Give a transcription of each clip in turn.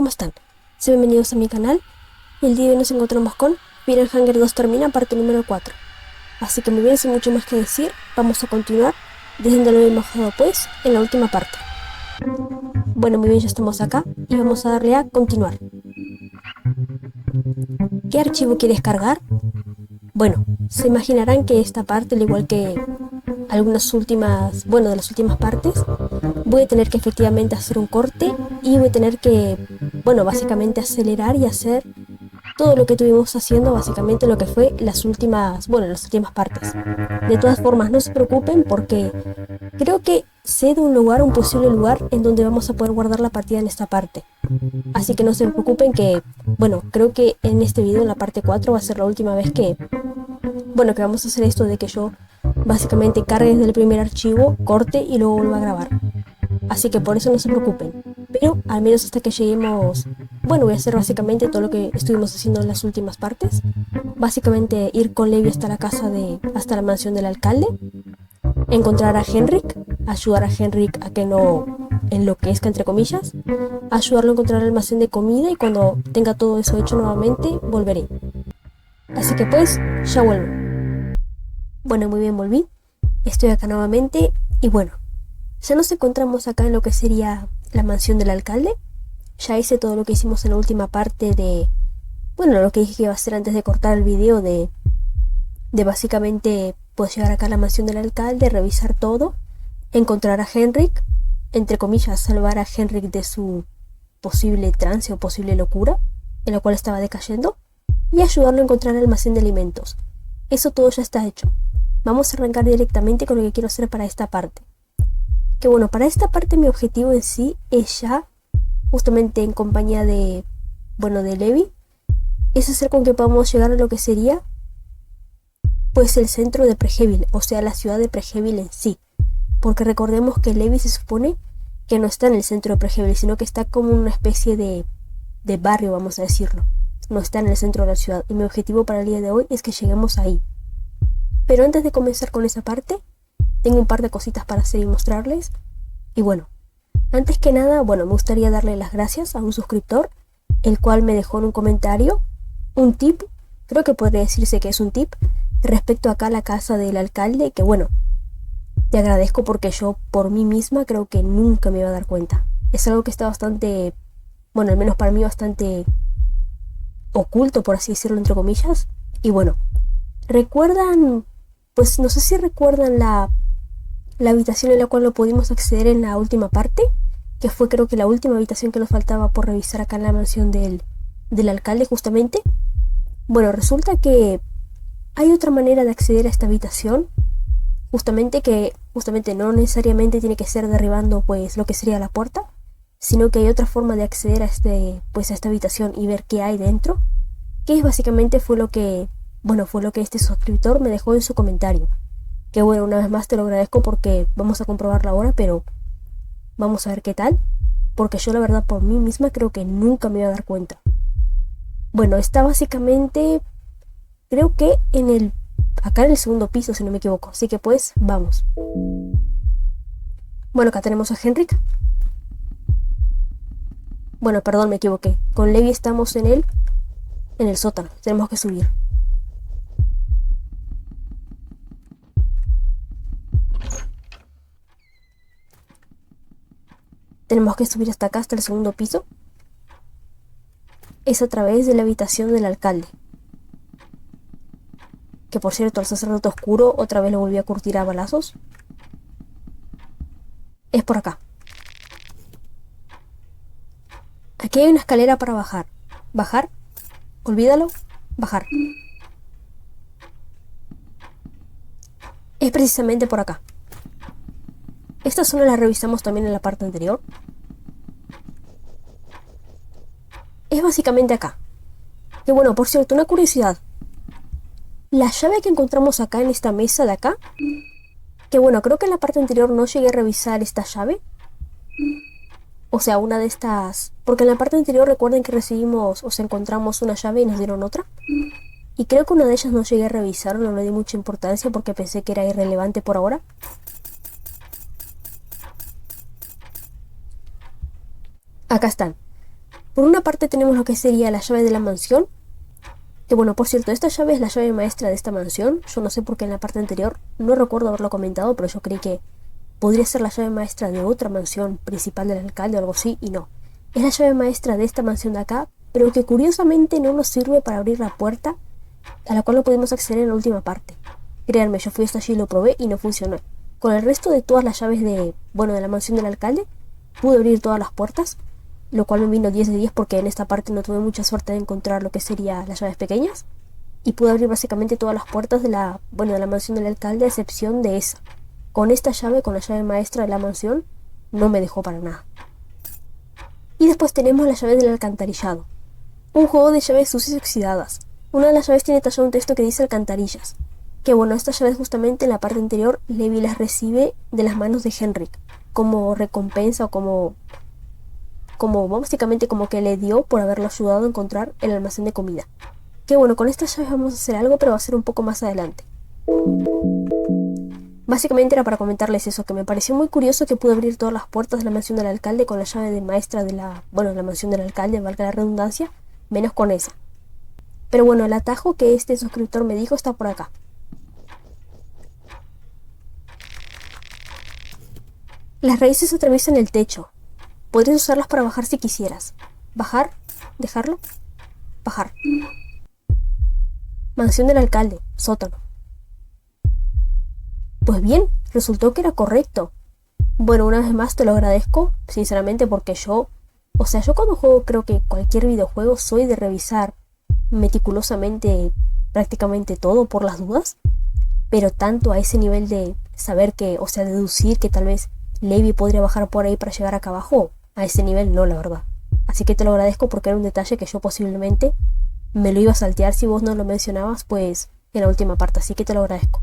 ¿cómo están? Sean bienvenidos a mi canal. El día de hoy nos encontramos con Final Hunger 2 Termina, parte número 4. Así que muy bien, sin mucho más que decir, vamos a continuar desde donde lo hemos dejado pues en la última parte. Bueno, muy bien, ya estamos acá y vamos a darle a continuar. ¿Qué archivo quieres cargar? Bueno, se imaginarán que esta parte, al igual que algunas últimas, de las últimas partes, voy a tener que efectivamente hacer un corte y voy a tener que, básicamente acelerar y hacer todo lo que estuvimos haciendo, básicamente lo que fue las últimas partes. De todas formas, no se preocupen porque creo que sé de un posible lugar en donde vamos a poder guardar la partida en esta parte. Así que no se preocupen que, creo que en este video, en la parte 4, va a ser la última vez que vamos a hacer esto de que yo básicamente cargue desde el primer archivo, corte y luego vuelva a grabar. Así que por eso no se preocupen. Pero al menos hasta que lleguemos, voy a hacer básicamente todo lo que estuvimos haciendo en las últimas partes. Básicamente ir con Levi hasta hasta la mansión del alcalde, encontrar a Henrik, ayudar a Henrik a que no enloquezca entre comillas, ayudarlo a encontrar el almacén de comida y cuando tenga todo eso hecho nuevamente, volveré. Así que pues, ya vuelvo. Bueno, muy bien, volví. Estoy acá nuevamente y ya nos encontramos acá en lo que sería la mansión del alcalde. Ya hice todo lo que hicimos en la última parte de, lo que dije que iba a hacer antes de cortar el video de básicamente pues llegar acá a la mansión del alcalde, revisar todo, encontrar a Henrik, entre comillas, salvar a Henrik de su posible trance o posible locura en la cual estaba decayendo y ayudarlo a encontrar el almacén de alimentos. Eso todo ya está hecho. Vamos a arrancar directamente con lo que quiero hacer para esta parte. Que para esta parte mi objetivo en sí es ya, justamente en compañía de Levi, es hacer con que podamos llegar a lo que sería pues el centro de Prehevil, o sea la ciudad de Prehevil en sí. Porque recordemos que Levi se supone que no está en el centro de Prehevil, sino que está como una especie de barrio, vamos a decirlo. No está en el centro de la ciudad y mi objetivo para el día de hoy es que lleguemos ahí. Pero antes de comenzar con esa parte, tengo un par de cositas para hacer y mostrarles. Y antes que nada, me gustaría darle las gracias a un suscriptor, el cual me dejó en un comentario un tip, creo que podría decirse que es un tip, respecto acá a la casa del alcalde, que te agradezco porque yo por mí misma creo que nunca me iba a dar cuenta. Es algo que está bastante, al menos para mí bastante oculto, por así decirlo, entre comillas. Y recuerdan, pues no sé si recuerdan la habitación en la cual no pudimos acceder en la última parte, que fue creo que la última habitación que nos faltaba por revisar acá en la mansión del alcalde justamente. Resulta que hay otra manera de acceder a esta habitación, justamente no necesariamente tiene que ser derribando pues lo que sería la puerta, sino que hay otra forma de acceder a esta habitación y ver qué hay dentro, que es básicamente fue lo que este suscriptor me dejó en su comentario. Que una vez más te lo agradezco porque vamos a comprobarlo ahora, pero vamos a ver qué tal, porque yo la verdad por mí misma creo que nunca me iba a dar cuenta. Está básicamente, creo que acá en el segundo piso si no me equivoco, así que pues vamos. Acá tenemos a Henrik. Perdón, me equivoqué, con Levi estamos en el sótano, tenemos que subir. Tenemos que subir hasta acá, hasta el segundo piso. Es a través de la habitación del alcalde. Que por cierto, al sacerdote oscuro otra vez lo volví a curtir a balazos. Es por acá. Aquí hay una escalera para bajar. Bajar. Olvídalo. Bajar. Es precisamente por acá. Esta zona la revisamos también en la parte anterior. Es básicamente acá. Que por cierto, una curiosidad. La llave que encontramos acá en esta mesa de acá, que creo que en la parte anterior no llegué a revisar esta llave. O sea, una de estas, porque en la parte anterior recuerden que encontramos una llave y nos dieron otra. Y creo que una de ellas no llegué a revisar, no le di mucha importancia porque pensé que era irrelevante por ahora. Acá están. Por una parte tenemos lo que sería la llave de la mansión, que bueno, por cierto, esta llave es la llave maestra de esta mansión. Yo no sé por qué en la parte anterior no recuerdo haberlo comentado, pero yo creí que podría ser la llave maestra de otra mansión principal del alcalde o algo así, y no. Es la llave maestra de esta mansión de acá, pero que curiosamente no nos sirve para abrir la puerta a la cual no podemos acceder en la última parte. Créanme, yo fui hasta allí y lo probé y no funcionó. Con el resto de todas las llaves de la mansión del alcalde, pude abrir todas las puertas, lo cual me vino 10 de 10 porque en esta parte no tuve mucha suerte de encontrar lo que sería las llaves pequeñas, y pude abrir básicamente todas las puertas de la mansión del alcalde a excepción de esa. Con esta llave, con la llave maestra de la mansión, no me dejó para nada. Y después tenemos la llave del alcantarillado, un juego de llaves sucias y oxidadas. Una de las llaves tiene tallado un texto que dice alcantarillas, que bueno, estas llaves justamente en la parte anterior Levi las recibe de las manos de Henrik, como recompensa o como básicamente como que le dio por haberlo ayudado a encontrar el almacén de comida. Que bueno, con estas llaves vamos a hacer algo, pero va a ser un poco más adelante. Básicamente era para comentarles eso, que me pareció muy curioso que pude abrir todas las puertas de la mansión del alcalde con la llave de maestra de la mansión del alcalde, valga la redundancia, menos con esa. Pero bueno, el atajo que este suscriptor me dijo está por acá. Las raíces atraviesan el techo. Podrías usarlas para bajar si quisieras. Bajar, dejarlo, bajar. Mansión del alcalde, sótano. Pues bien, resultó que era correcto. Bueno, una vez más te lo agradezco, sinceramente, porque yo cuando juego creo que cualquier videojuego soy de revisar meticulosamente prácticamente todo por las dudas, pero tanto a ese nivel de saber que, deducir que tal vez Levi podría bajar por ahí para llegar acá abajo, a ese nivel no, la verdad. Así que te lo agradezco porque era un detalle que yo posiblemente me lo iba a saltear si vos no lo mencionabas, pues en la última parte, así que te lo agradezco.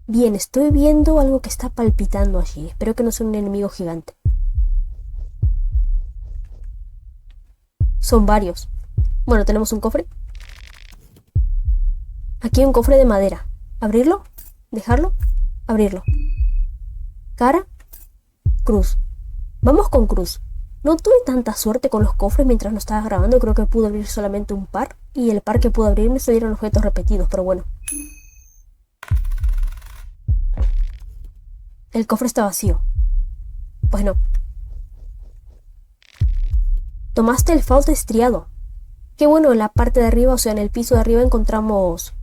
Bien, estoy viendo algo que está palpitando allí. Espero que no sea un enemigo gigante. Son varios. Bueno, tenemos un cofre. Aquí hay un cofre de madera. Abrirlo, dejarlo, abrirlo. Cara, cruz. Vamos con cruz. No tuve tanta suerte con los cofres mientras lo estaba grabando. Creo que pude abrir solamente un par. Y el par que pude abrir me salieron objetos repetidos, pero bueno. El cofre está vacío. Pues no. Tomaste el falso estriado. Qué bueno, en la parte de arriba, en el piso de arriba encontramos,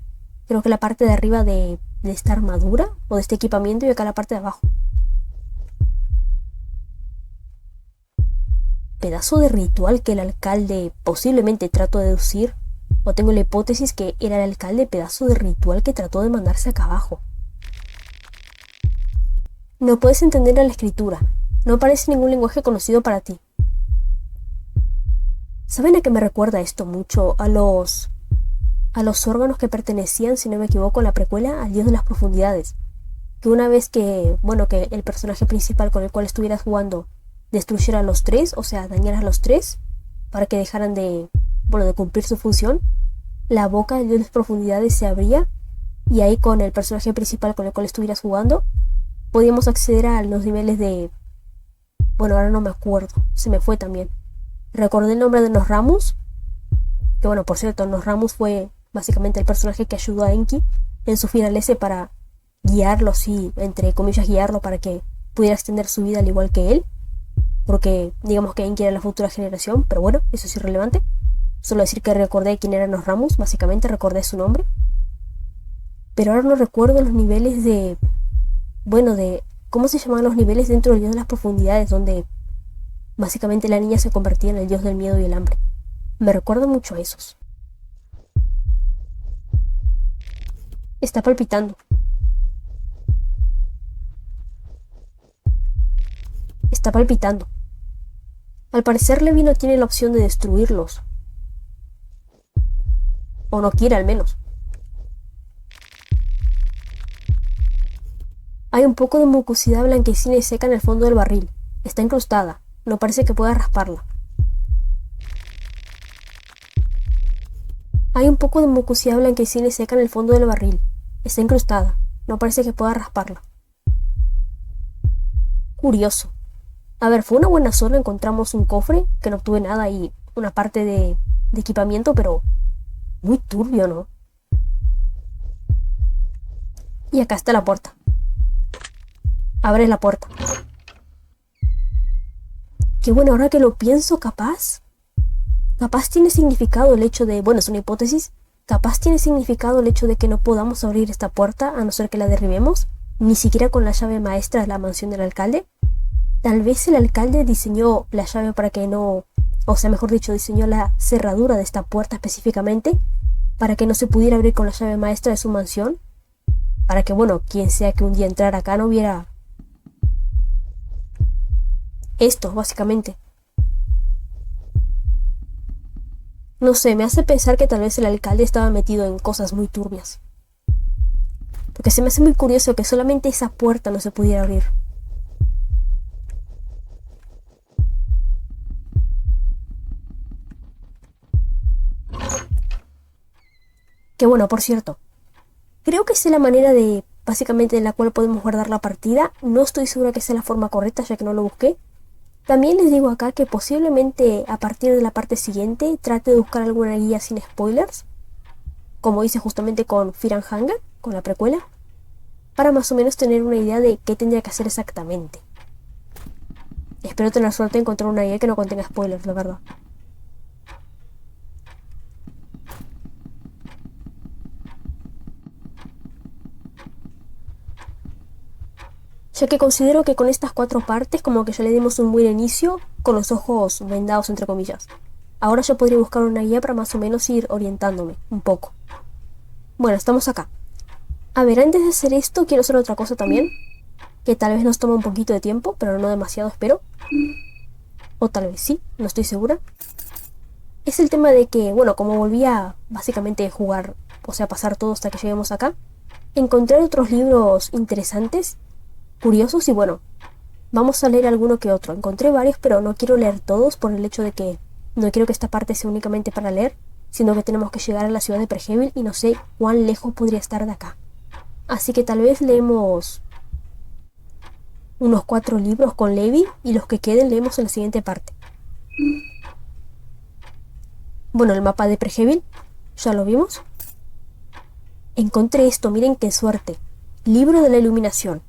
creo que la parte de arriba de esta armadura o de este equipamiento, y acá la parte de abajo. Pedazo de ritual que el alcalde posiblemente trató de deducir, o tengo la hipótesis que era el alcalde, pedazo de ritual que trató de mandarse acá abajo. No puedes entender la escritura. No parece ningún lenguaje conocido para ti. ¿Saben a qué me recuerda esto mucho? A los órganos que pertenecían, si no me equivoco, en la precuela, al dios de las profundidades. Que una vez que el personaje principal con el cual estuvieras jugando destruyera a los tres, dañara a los tres, para que dejaran de cumplir su función, la boca del dios de las profundidades se abría, y ahí con el personaje principal con el cual estuvieras jugando, podíamos acceder a los niveles de... ahora no me acuerdo, se me fue también. Recordé el nombre de Nostramus, que por cierto, Nostramus fue básicamente el personaje que ayudó a Enki en su final ese para guiarlo, sí, entre comillas guiarlo para que pudiera extender su vida al igual que él, porque digamos que Enki era la futura generación, pero bueno, eso es irrelevante. Solo decir que recordé quién era Nostramus, básicamente recordé su nombre. Pero ahora no recuerdo los niveles de cómo se llamaban los niveles dentro del dios de las profundidades, donde básicamente la niña se convertía en el dios del miedo y el hambre. Me recuerda mucho a esos. Está palpitando. Está palpitando. Al parecer Levi no tiene la opción de destruirlos. O no quiere al menos. Hay un poco de mucosidad blanquecina y seca en el fondo del barril. Está incrustada. No parece que pueda rasparla. Hay un poco de mucosidad blanquecina y seca en el fondo del barril. Está incrustada. No parece que pueda rasparla. Curioso. A ver, fue una buena zona, encontramos un cofre, que no obtuve nada y una parte de equipamiento, pero muy turbio, ¿no? Y acá está la puerta. Abre la puerta. Qué bueno, ahora que lo pienso, capaz tiene significado el hecho de, bueno, es una hipótesis, capaz tiene significado el hecho de que no podamos abrir esta puerta a no ser que la derribemos, ni siquiera con la llave maestra de la mansión del alcalde. Tal vez el alcalde diseñó la llave para que no, o sea, mejor dicho, diseñó la cerradura de esta puerta específicamente para que no se pudiera abrir con la llave maestra de su mansión, para que, bueno, quien sea que un día entrara acá no viera esto, básicamente. No sé, me hace pensar que tal vez el alcalde estaba metido en cosas muy turbias. Porque se me hace muy curioso que solamente esa puerta no se pudiera abrir. Que bueno, por cierto, creo que sé la manera de, básicamente, en la cual podemos guardar la partida. No estoy segura que sea la forma correcta, ya que no lo busqué. También les digo acá que posiblemente a partir de la parte siguiente trate de buscar alguna guía sin spoilers, como hice justamente con Fear and Hunger, con la precuela, para más o menos tener una idea de qué tendría que hacer exactamente. Espero tener suerte de encontrar una guía que no contenga spoilers, la verdad. Ya que considero que con estas 4 partes como que ya le dimos un buen inicio con los ojos vendados entre comillas. Ahora yo podría buscar una guía para más o menos ir orientándome un poco. Bueno, estamos acá. A ver, antes de hacer esto quiero hacer otra cosa también, que tal vez nos toma un poquito de tiempo, pero no demasiado, espero. O tal vez sí, no estoy segura. Es el tema de que, bueno, como volví a básicamente jugar, o sea, pasar todo hasta que lleguemos acá, encontré otros libros interesantes, curiosos y bueno, vamos a leer alguno que otro. Encontré varios, pero no quiero leer todos por el hecho de que no quiero que esta parte sea únicamente para leer, sino que tenemos que llegar a la ciudad de Perhebil y no sé cuán lejos podría estar de acá. Así que tal vez leemos unos 4 libros con Levi y los que queden leemos en la siguiente parte. Bueno, el mapa de Perhebil, ya lo vimos. Encontré esto, miren qué suerte. Libro de la Iluminación.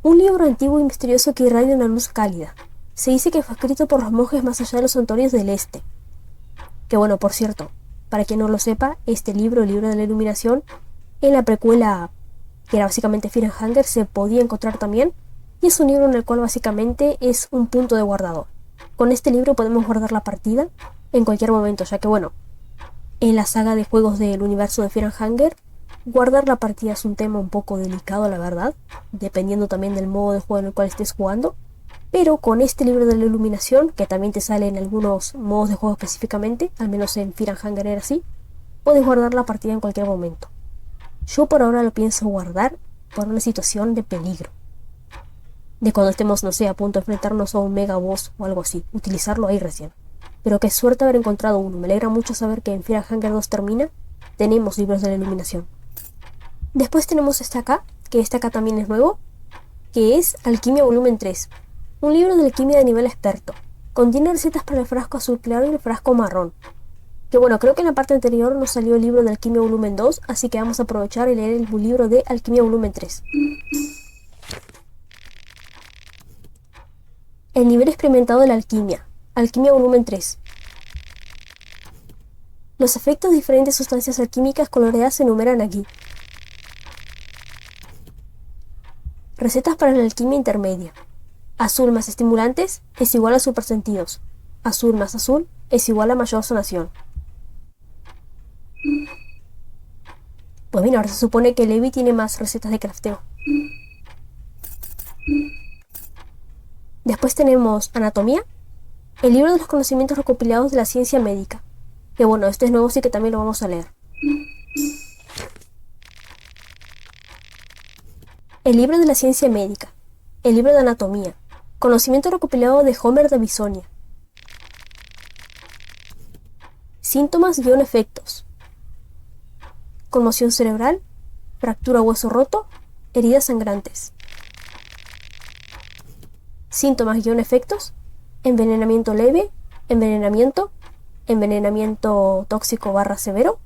Un libro antiguo y misterioso que irradia una luz cálida. Se dice que fue escrito por los monjes más allá de los santuarios del este. Que bueno, por cierto, para quien no lo sepa, este libro, el libro de la Iluminación, en la precuela, que era básicamente Fear and Hunger, se podía encontrar también. Y es un libro en el cual básicamente es un punto de guardado. Con este libro podemos guardar la partida en cualquier momento, ya que bueno, en la saga de juegos del universo de Fear and Hunger, guardar la partida es un tema un poco delicado, la verdad, dependiendo también del modo de juego en el cual estés jugando. Pero con este libro de la Iluminación, que también te sale en algunos modos de juego específicamente, al menos en Fear and Hunger era así, puedes guardar la partida en cualquier momento. Yo por ahora lo pienso guardar por una situación de peligro. De cuando estemos, no sé, a punto de enfrentarnos a un mega boss o algo así, utilizarlo ahí recién. Pero qué suerte haber encontrado uno. Me alegra mucho saber que en Fear and Hunger 2 termina. Tenemos libros de la Iluminación. Después tenemos este acá, que este acá también es nuevo, que es Alquimia Volumen 3. Un libro de alquimia de nivel experto. Contiene recetas para el frasco azul claro y el frasco marrón. Que bueno, creo que en la parte anterior nos salió el libro de Alquimia Volumen 2, así que vamos a aprovechar y leer el libro de Alquimia Volumen 3. El nivel experimentado de la alquimia. Alquimia Volumen 3. Los efectos de diferentes sustancias alquímicas coloreadas se enumeran aquí. Recetas para la alquimia intermedia. Azul más estimulantes es igual a supersentidos. Azul más azul es igual a mayor sanación. Pues bien, ahora se supone que Levi tiene más recetas de crafteo. Después tenemos Anatomía, el libro de los conocimientos recopilados de la ciencia médica. Que bueno, este es nuevo, así que también lo vamos a leer. El libro de la ciencia médica, el libro de Anatomía, conocimiento recopilado de Homer de Bisonia. Síntomas-efectos. Conmoción cerebral, fractura hueso roto, heridas sangrantes. Síntomas-efectos: envenenamiento leve, envenenamiento tóxico/severo.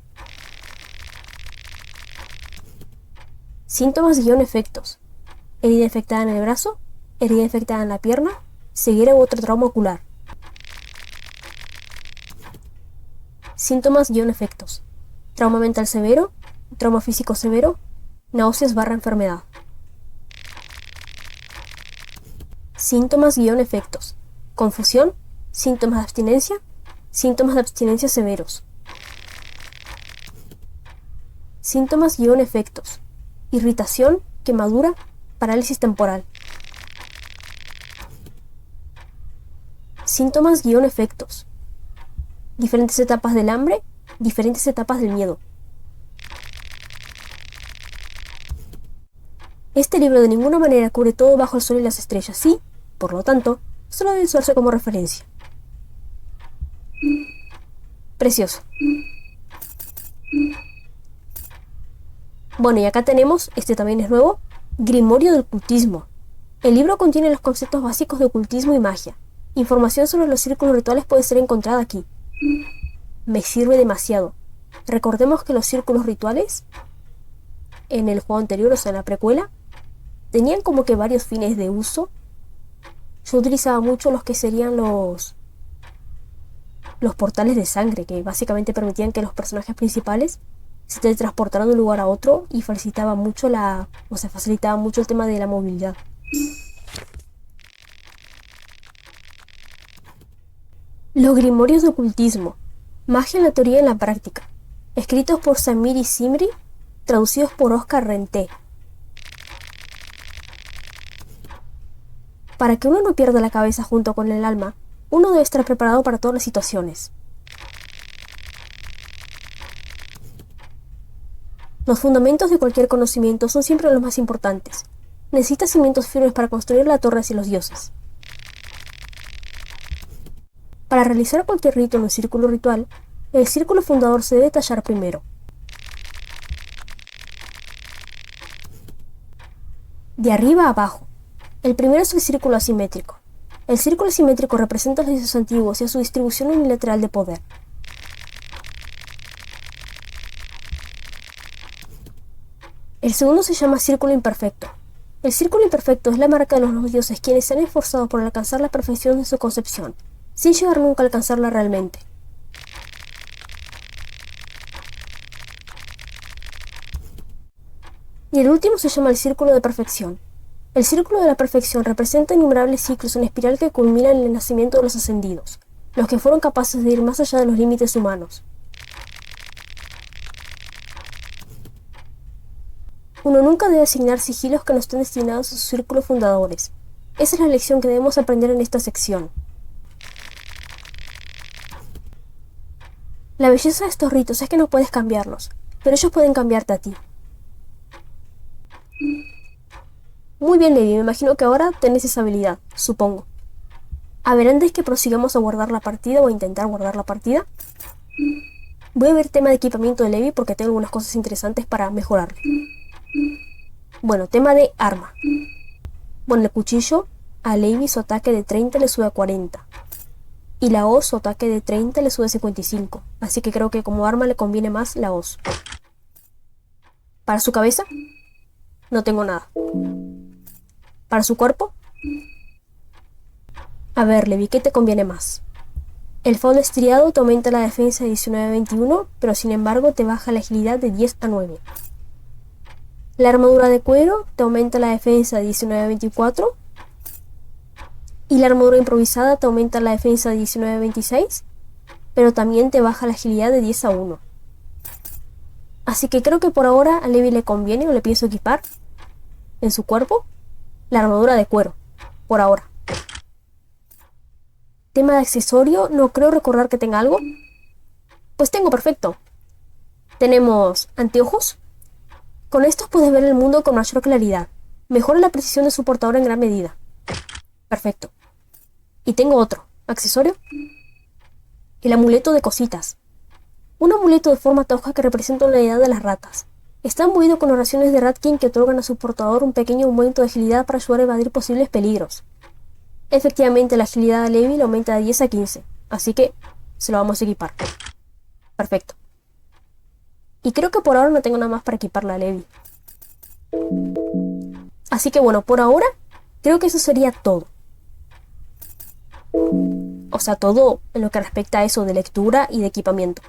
Síntomas-efectos: herida infectada en el brazo, herida infectada en la pierna, ceguera u otro trauma ocular. Síntomas-efectos: trauma mental severo, trauma físico severo, náuseas/enfermedad. Síntomas-efectos: confusión, síntomas de abstinencia severos. Síntomas-efectos: irritación, quemadura, parálisis temporal. Síntomas-efectos: diferentes etapas del hambre, diferentes etapas del miedo. Este libro de ninguna manera cubre todo bajo el sol y las estrellas y, por lo tanto, solo debe usarse como referencia. Precioso. Bueno, y acá tenemos, este también es nuevo, Grimorio del ocultismo. El libro contiene los conceptos básicos de ocultismo y magia. Información sobre los círculos rituales puede ser encontrada aquí. Me sirve demasiado. Recordemos que los círculos rituales, en el juego anterior, o sea en la precuela, tenían como que varios fines de uso. Yo utilizaba mucho los que serían los portales de sangre, que básicamente permitían que los personajes principales se teletransportaran de un lugar a otro y facilitaba mucho el tema de la movilidad. Los Grimorios de ocultismo: magia en la teoría y en la práctica. Escritos por Samir y Simri, traducidos por Oscar Renté. Para que uno no pierda la cabeza junto con el alma, uno debe estar preparado para todas las situaciones. Los fundamentos de cualquier conocimiento son siempre los más importantes. Necesitas cimientos firmes para construir la torre hacia los dioses. Para realizar cualquier rito en un círculo ritual, el círculo fundador se debe tallar primero. De arriba a abajo. El primero es el círculo asimétrico. El círculo asimétrico representa a los dioses antiguos y a su distribución unilateral de poder. El segundo se llama círculo imperfecto. El círculo imperfecto es la marca de los nuevos dioses quienes se han esforzado por alcanzar la perfección de su concepción, sin llegar nunca a alcanzarla realmente. Y el último se llama el círculo de perfección. El círculo de la perfección representa innumerables ciclos en espiral que culminan en el nacimiento de los ascendidos, los que fueron capaces de ir más allá de los límites humanos. Uno nunca debe asignar sigilos que no estén destinados a sus círculos fundadores. Esa es la lección que debemos aprender en esta sección. La belleza de estos ritos es que no puedes cambiarlos, pero ellos pueden cambiarte a ti. Muy bien, Levi, me imagino que ahora tenés esa habilidad, supongo. A ver, antes que prosigamos a guardar la partida o a intentar guardar la partida, voy a ver tema de equipamiento de Levi porque tengo algunas cosas interesantes para mejorarle. Bueno, tema de arma. Bueno, el cuchillo a Levi su ataque de 30 le sube a 40. Y la hoz su ataque de 30 le sube a 55. Así que creo que como arma le conviene más la hoz. Para su cabeza, no tengo nada. Para su cuerpo, a ver, Levi, ¿qué te conviene más? El fauno estriado te aumenta la defensa de 19 a 21, pero sin embargo te baja la agilidad de 10 a 9. La armadura de cuero te aumenta la defensa de 19 a 24. Y la armadura improvisada te aumenta la defensa de 19 a 26, pero también te baja la agilidad de 10 a 1. Así que creo que por ahora a Levi le conviene o le pienso equipar en su cuerpo la armadura de cuero, por ahora. Tema de accesorio, no creo recordar que tenga algo. Pues tengo, perfecto. Tenemos anteojos. Con estos puedes ver el mundo con mayor claridad. Mejora la precisión de su portador en gran medida. Perfecto. Y tengo otro accesorio. El amuleto de cositas. Un amuleto de forma tosca que representa la edad de las ratas. Está imbuido con oraciones de Rat King que otorgan a su portador un pequeño aumento de agilidad para ayudar a evadir posibles peligros. Efectivamente, la agilidad de Levi le aumenta de 10 a 15. Así que se lo vamos a equipar. Perfecto. Y creo que por ahora no tengo nada más para equiparla a Levi. Así que bueno, por ahora creo que eso sería todo. O sea, todo en lo que respecta a eso de lectura y de equipamiento.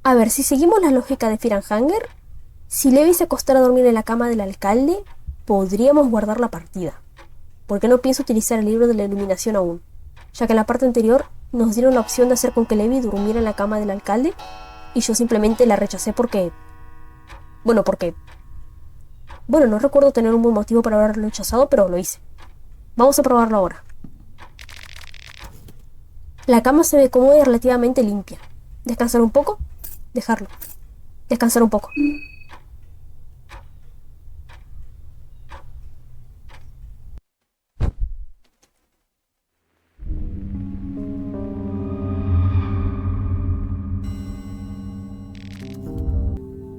A ver, si seguimos la lógica de Firanhanger, si Levi se acostara a dormir en la cama del alcalde, podríamos guardar la partida. Porque no pienso utilizar el libro de la iluminación aún, ya que en la parte anterior nos dieron la opción de hacer con que Levi durmiera en la cama del alcalde y yo simplemente la rechacé porque... Bueno, no recuerdo tener un buen motivo para haberlo rechazado, pero lo hice. Vamos a probarlo ahora. La cama se ve cómoda y relativamente limpia. ¿Descansar un poco? Dejarlo. Descansar un poco.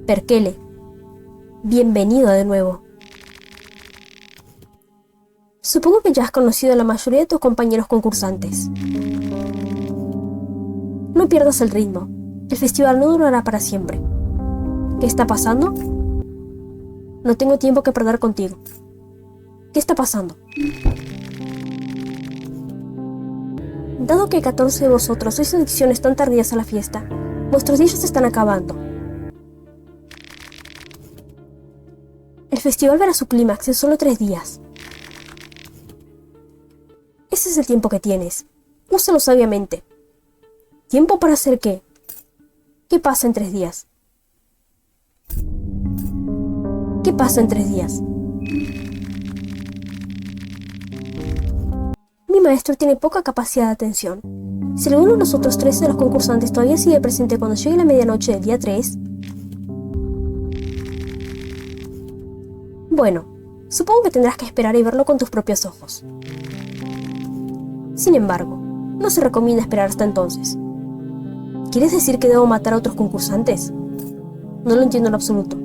Perkele, bienvenido de nuevo. Supongo que ya has conocido a la mayoría de tus compañeros concursantes. No pierdas el ritmo. El festival no durará para siempre. ¿Qué está pasando? No tengo tiempo que perder contigo. ¿Qué está pasando? Dado que 14 de vosotros sois adicciones tan tardías a la fiesta, vuestros días se están acabando. El festival verá su clímax en solo 3 días. Ese es el tiempo que tienes. Úsalo sabiamente. ¿Tiempo para hacer qué? ¿Qué pasa en 3 días? ¿Qué pasa en 3 días? Mi maestro tiene poca capacidad de atención. Si alguno de los otros 13 de los concursantes todavía sigue presente cuando llegue la medianoche del día 3... Bueno, supongo que tendrás que esperar y verlo con tus propios ojos. Sin embargo, no se recomienda esperar hasta entonces. ¿Quieres decir que debo matar a otros concursantes? No lo entiendo en absoluto.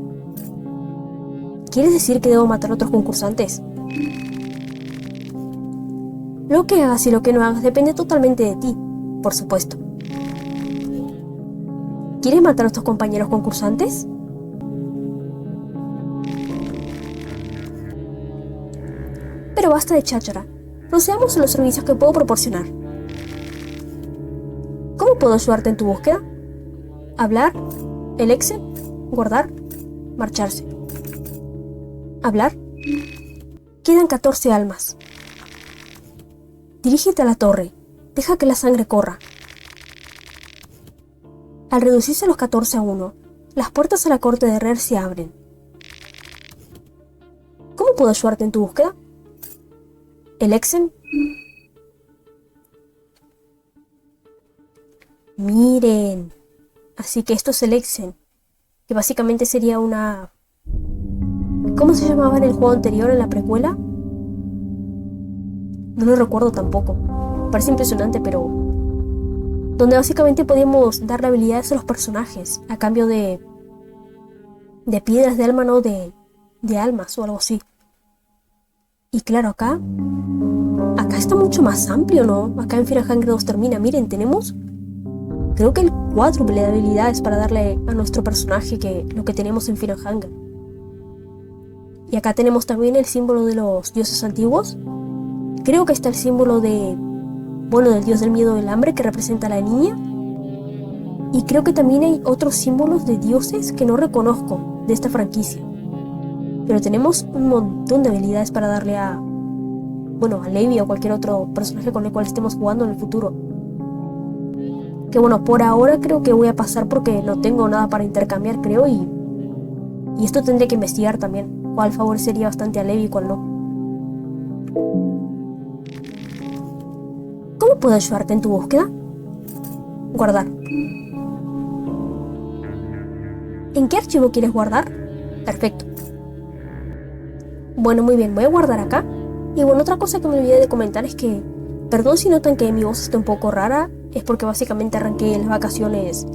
¿Quieres decir que debo matar a otros concursantes? Lo que hagas y lo que no hagas depende totalmente de ti, por supuesto. ¿Quieres matar a estos compañeros concursantes? Pero basta de cháchara. Procedamos a los servicios que puedo proporcionar. ¿Cómo puedo ayudarte en tu búsqueda? Hablar, el Excel, guardar, marcharse. Hablar. Quedan 14 almas. Dirígete a la torre. Deja que la sangre corra. Al reducirse los 14 a 1, las puertas a la corte de Rer se abren. ¿Cómo puedo ayudarte en tu búsqueda? ¿El Exen? Miren. Así que esto es el Exen, que básicamente sería una... ¿Cómo se llamaba en el juego anterior, en la precuela? No lo recuerdo tampoco. Parece impresionante, pero... donde básicamente podíamos darle habilidades a los personajes a cambio de piedras de alma, no de almas o algo así. Y claro, acá está mucho más amplio, ¿no? Acá en Firanhanger 2 termina. Miren, tenemos creo que el cuádruple de habilidades para darle a nuestro personaje que lo que tenemos en Firanhanger. Y acá tenemos también el símbolo de los dioses antiguos. Creo que está el símbolo del dios del miedo del hambre, que representa a la niña. Y creo que también hay otros símbolos de dioses que no reconozco de esta franquicia. Pero tenemos un montón de habilidades para darle a Levi o cualquier otro personaje con el cual estemos jugando en el futuro. Que por ahora creo que voy a pasar porque no tengo nada para intercambiar, creo, y esto tendré que investigar también. Cuál favorecería bastante a Levi y cuál no. ¿Cómo puedo ayudarte en tu búsqueda? Guardar. ¿En qué archivo quieres guardar? Perfecto. Bueno, muy bien, voy a guardar acá. Y otra cosa que me olvidé de comentar es que, perdón si notan que mi voz está un poco rara, es porque básicamente arranqué las vacaciones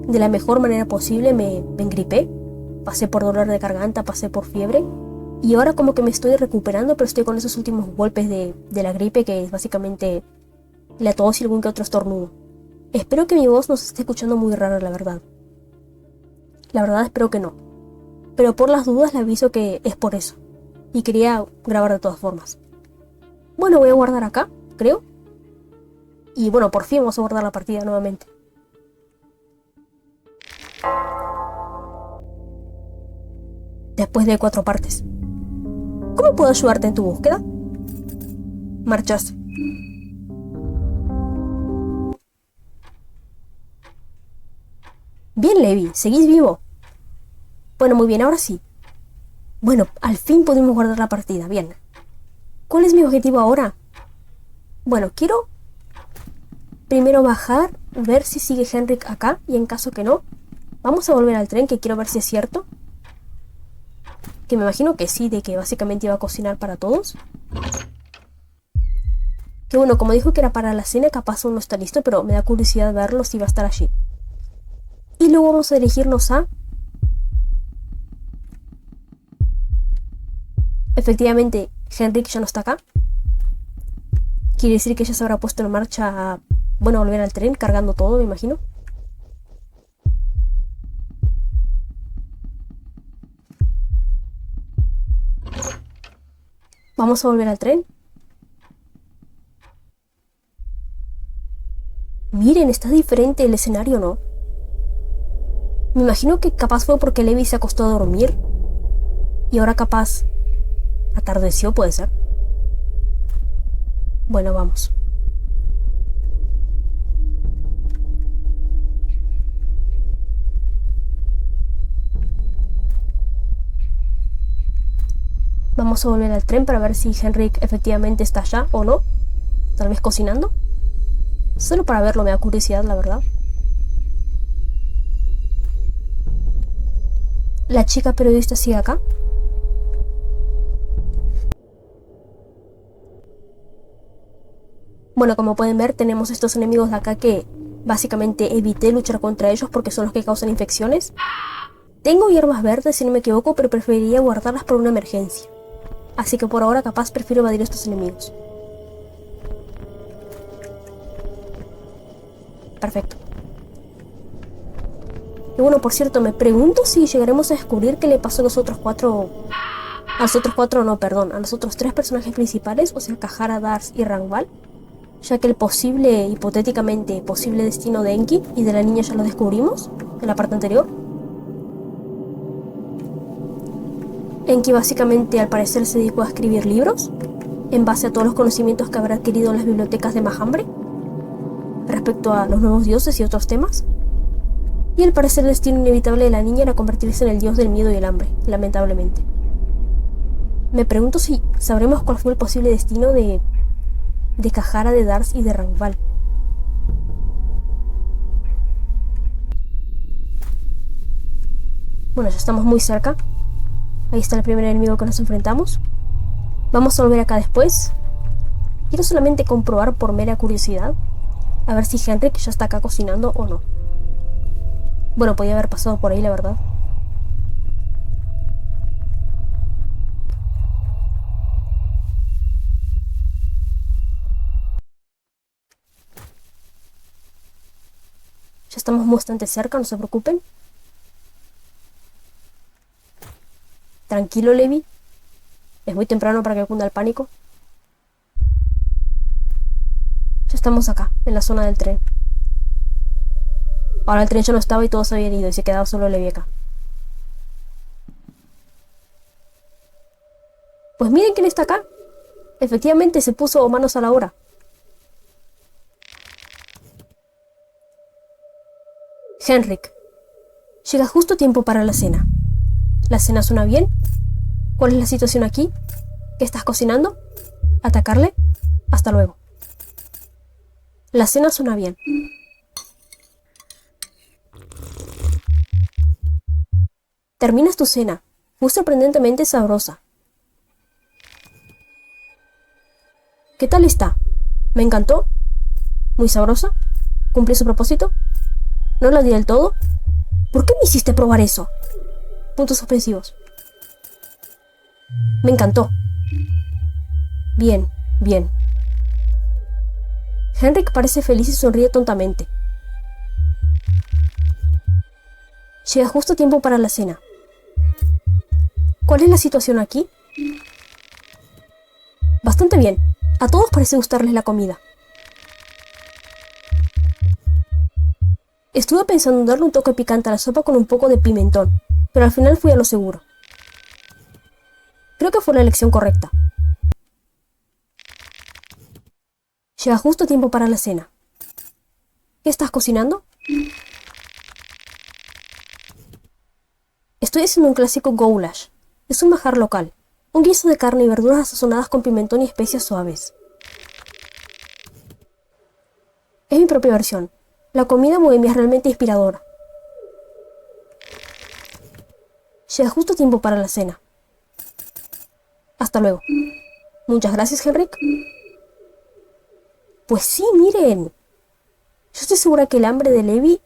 de la mejor manera posible, me engripé, pasé por dolor de garganta, pasé por fiebre, Y ahora como que me estoy recuperando, pero estoy con esos últimos golpes de la gripe, que es básicamente la tos y algún que otro estornudo. Espero que mi voz no se esté escuchando muy rara, la verdad. La verdad espero que no. Pero por las dudas le aviso que es por eso. Y quería grabar de todas formas. Bueno, voy a guardar acá, creo. Y bueno, por fin vamos a guardar la partida nuevamente. Después de 4 partes. ¿Cómo puedo ayudarte en tu búsqueda? Marcharse. Bien, Levi, ¿seguís vivo? Bueno, muy bien, ahora sí. Bueno, al fin pudimos guardar la partida, bien. ¿Cuál es mi objetivo ahora? Bueno, quiero primero bajar, ver si sigue Henrik acá, y en caso que no, vamos a volver al tren, que quiero ver si es cierto. Que me imagino que sí, de que básicamente iba a cocinar para todos. Que bueno, como dijo que era para la cena, capaz aún no está listo, pero me da curiosidad verlo si va a estar allí. Y luego vamos a dirigirnos a... Efectivamente, Henrik ya no está acá. Quiere decir que ya se habrá puesto en marcha a, bueno, volver al tren, cargando todo, me imagino. Vamos a volver al tren. Miren, está diferente el escenario, ¿no? Me imagino que capaz fue porque Levi se acostó a dormir. Y ahora capaz atardeció, puede ser. Bueno, vamos. Vamos a volver al tren para ver si Henrik efectivamente está allá o no. Tal vez cocinando. Solo para verlo me da curiosidad, la verdad. La chica periodista sigue acá. Bueno, como pueden ver, tenemos estos enemigos de acá que básicamente evité luchar contra ellos porque son los que causan infecciones. Tengo hierbas verdes, si no me equivoco, pero preferiría guardarlas para una emergencia. Así que por ahora capaz prefiero evadir a estos enemigos. Perfecto. Y bueno, por cierto, me pregunto si llegaremos a descubrir qué le pasó a los otros cuatro... A los otros cuatro, no, perdón. A los otros 3 personajes principales, o sea, Cajara, Dars y Rangval. Ya que el posible, hipotéticamente, posible destino de Enki y de la niña ya lo descubrimos en la parte anterior. Enki básicamente al parecer se dedicó a escribir libros en base a todos los conocimientos que habrá adquirido en las bibliotecas de Majambre respecto a los nuevos dioses y otros temas. Y al parecer el destino inevitable de la niña era convertirse en el dios del miedo y el hambre, lamentablemente. Me pregunto si sabremos cuál fue el posible destino de Cajara, de Dars y de Rangval. Bueno, ya estamos muy cerca. Ahí está el primer enemigo que nos enfrentamos. Vamos a volver acá después. Quiero solamente comprobar por mera curiosidad a ver si Henrik ya está acá cocinando o no. Bueno, podía haber pasado por ahí, la verdad. Ya estamos bastante cerca, no se preocupen. Tranquilo, Levi. Es muy temprano para que cunda el pánico. Ya estamos acá, en la zona del tren. Ahora el tren ya no estaba y todos se habían ido y se quedaba solo Levi acá. Pues miren quién está acá. Efectivamente se puso manos a la obra. Henrik. Llega justo a tiempo para la cena. ¿La cena suena bien? ¿Cuál es la situación aquí? ¿Qué estás cocinando? ¿Atacarle? Hasta luego. La cena suena bien. Terminas tu cena. Fue sorprendentemente sabrosa. ¿Qué tal está? ¿Me encantó? ¿Muy sabrosa? ¿Cumplió su propósito? ¿No la di del todo? ¿Por qué me hiciste probar eso? Puntos suspensivos. Me encantó. Bien, bien. Henrik parece feliz y sonríe tontamente. Llega justo a tiempo para la cena. ¿Cuál es la situación aquí? Bastante bien. A todos parece gustarles la comida. Estuve pensando en darle un toque picante a la sopa con un poco de pimentón, pero al final fui a lo seguro. Creo que fue la elección correcta. Llega justo a tiempo para la cena. ¿Qué estás cocinando? Estoy haciendo un clásico goulash. Es un manjar local, un guiso de carne y verduras sazonadas con pimentón y especias suaves. Es mi propia versión. La comida bohemia es realmente inspiradora. Llega justo a tiempo para la cena. Hasta luego. Muchas gracias, Henrik. Pues sí, miren. Yo estoy segura que el hambre de Levi,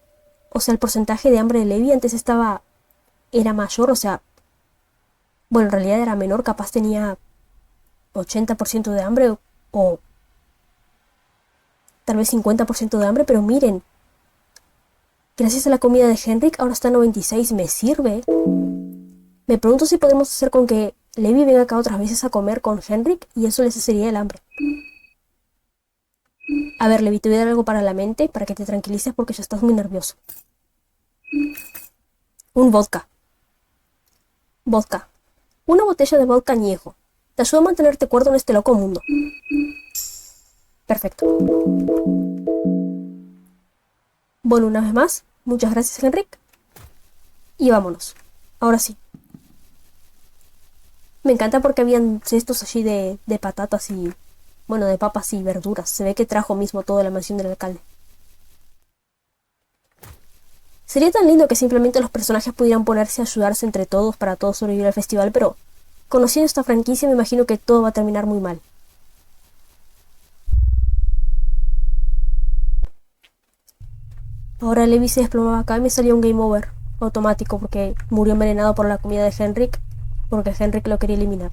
o sea, el porcentaje de hambre de Levi antes era mayor, o sea, bueno, en realidad era menor, capaz tenía 80% de hambre o tal vez 50% de hambre, pero miren, gracias a la comida de Henrik ahora está en 96, me sirve. Me pregunto si podemos hacer con que Levi venga acá otras veces a comer con Henrik y eso les hacería el hambre. A ver, Levi, te voy a dar algo para la mente, para que te tranquilices porque ya estás muy nervioso. Un vodka. Vodka. Una botella de vodka añejo. Te ayuda a mantenerte cuerdo en este loco mundo. Perfecto. Bueno, una vez más, muchas gracias, Henrik. Y vámonos. Ahora sí. Me encanta porque habían cestos allí de patatas y, bueno, de papas y verduras. Se ve que trajo mismo todo de la mansión del alcalde. Sería tan lindo que simplemente los personajes pudieran ponerse a ayudarse entre todos para todos sobrevivir al festival, pero conociendo esta franquicia me imagino que todo va a terminar muy mal. Ahora Levi se desplomaba acá y me salió un game over automático porque murió envenenado por la comida de Henrik, porque Henrik lo quería eliminar.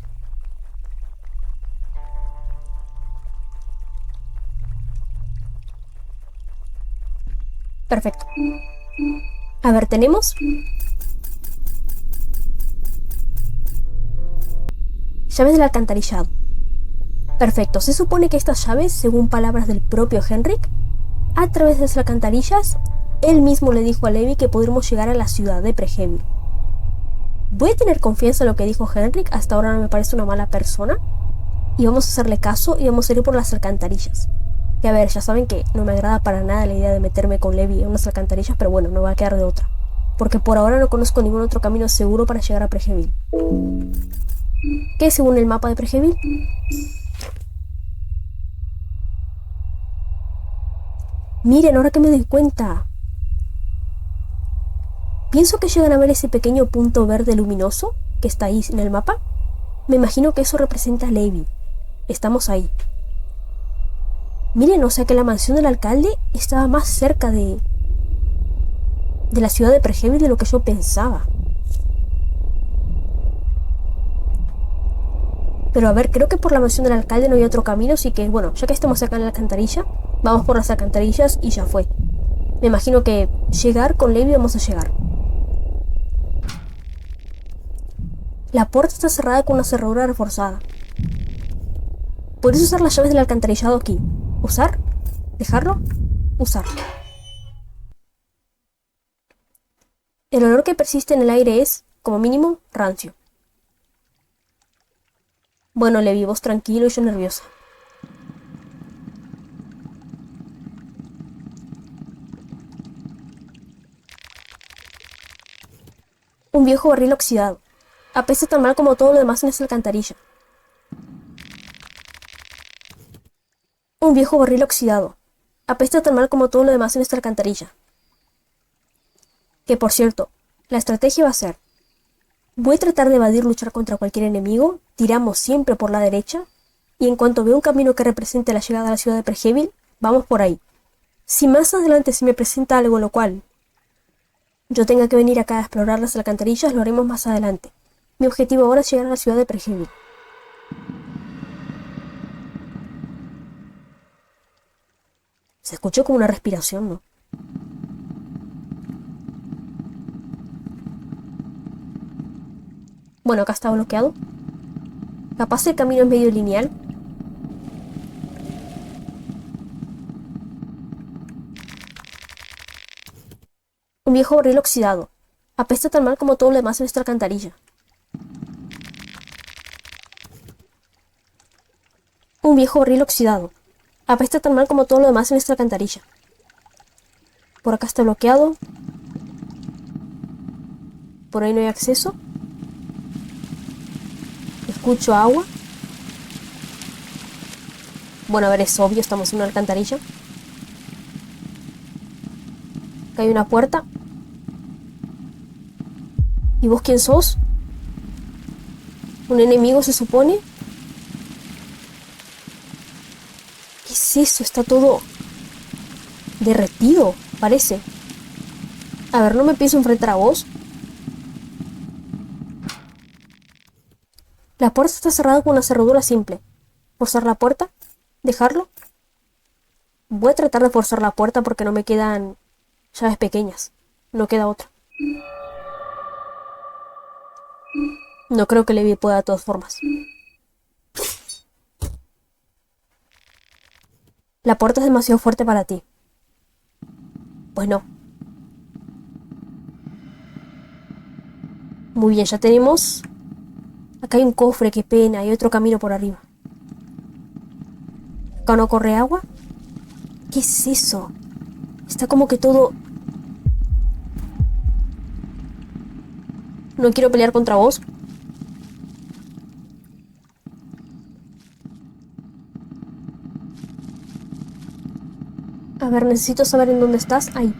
Perfecto. A ver, tenemos llaves del alcantarillado. Perfecto, se supone que estas llaves, según palabras del propio Henrik, a través de las alcantarillas, él mismo le dijo a Levi que podremos llegar a la ciudad de Pregevil. Voy a tener confianza en lo que dijo Henrik, hasta ahora no me parece una mala persona, y vamos a hacerle caso y vamos a ir por las alcantarillas. Que a ver, ya saben que no me agrada para nada la idea de meterme con Levi en unas alcantarillas, pero bueno, no va a quedar de otra. Porque por ahora no conozco ningún otro camino seguro para llegar a Pregevil. ¿Qué es según el mapa de Pregevil? Miren, ahora que me doy cuenta. Pienso que llegan a ver ese pequeño punto verde luminoso que está ahí en el mapa. Me imagino que eso representa a Levi. Estamos ahí. Miren, o sea que la mansión del alcalde estaba más cerca de la ciudad de Pregevil de lo que yo pensaba. Pero a ver, creo que por la mansión del alcalde no hay otro camino, así que bueno, ya que estamos acá en la alcantarilla, vamos por las alcantarillas y ya fue. Me imagino que llegar con Levi vamos a llegar. La puerta está cerrada con una cerradura reforzada. ¿Puedes usar las llaves del alcantarillado aquí? ¿Usar? ¿Dejarlo? Usar. El olor que persiste en el aire es, como mínimo, rancio. Bueno, Levi, vos tranquilo y yo nerviosa. Un viejo barril oxidado. Apesta tan mal como todo lo demás en esta alcantarilla. Un viejo barril oxidado. Apesta tan mal como todo lo demás en esta alcantarilla. Que por cierto, la estrategia va a ser: voy a tratar de evadir luchar contra cualquier enemigo, tiramos siempre por la derecha, y en cuanto veo un camino que represente la llegada a la ciudad de Pregevil, vamos por ahí. Si más adelante se me presenta algo en lo cual yo tenga que venir acá a explorar las alcantarillas, lo haremos más adelante. Mi objetivo ahora es llegar a la ciudad de Pregeville. Se escuchó como una respiración, ¿no? Bueno, acá está bloqueado. Capaz el camino es medio lineal. Un viejo barril oxidado. Apesta tan mal como todo lo demás en esta alcantarilla. Un viejo barril oxidado. Apesta tan mal como todo lo demás en esta alcantarilla. Por acá está bloqueado. Por ahí no hay acceso. Escucho agua. Bueno, a ver, es obvio, estamos en una alcantarilla. Acá hay una puerta. ¿Y vos quién sos? ¿Un enemigo se supone? ¿Qué es eso? Está todo derretido, parece. A ver, no me pienso enfrentar a vos. La puerta está cerrada con una cerradura simple. ¿Forzar la puerta? ¿Dejarlo? Voy a tratar de forzar la puerta porque no me quedan llaves pequeñas. No queda otra. No creo que Levi pueda de todas formas. La puerta es demasiado fuerte para ti. Pues no. Muy bien, ya tenemos... Acá hay un cofre, qué pena, hay otro camino por arriba. ¿Acá no corre agua? ¿Qué es eso? Está como que todo... No quiero pelear contra vos. A ver, necesito saber en dónde estás. Ahí.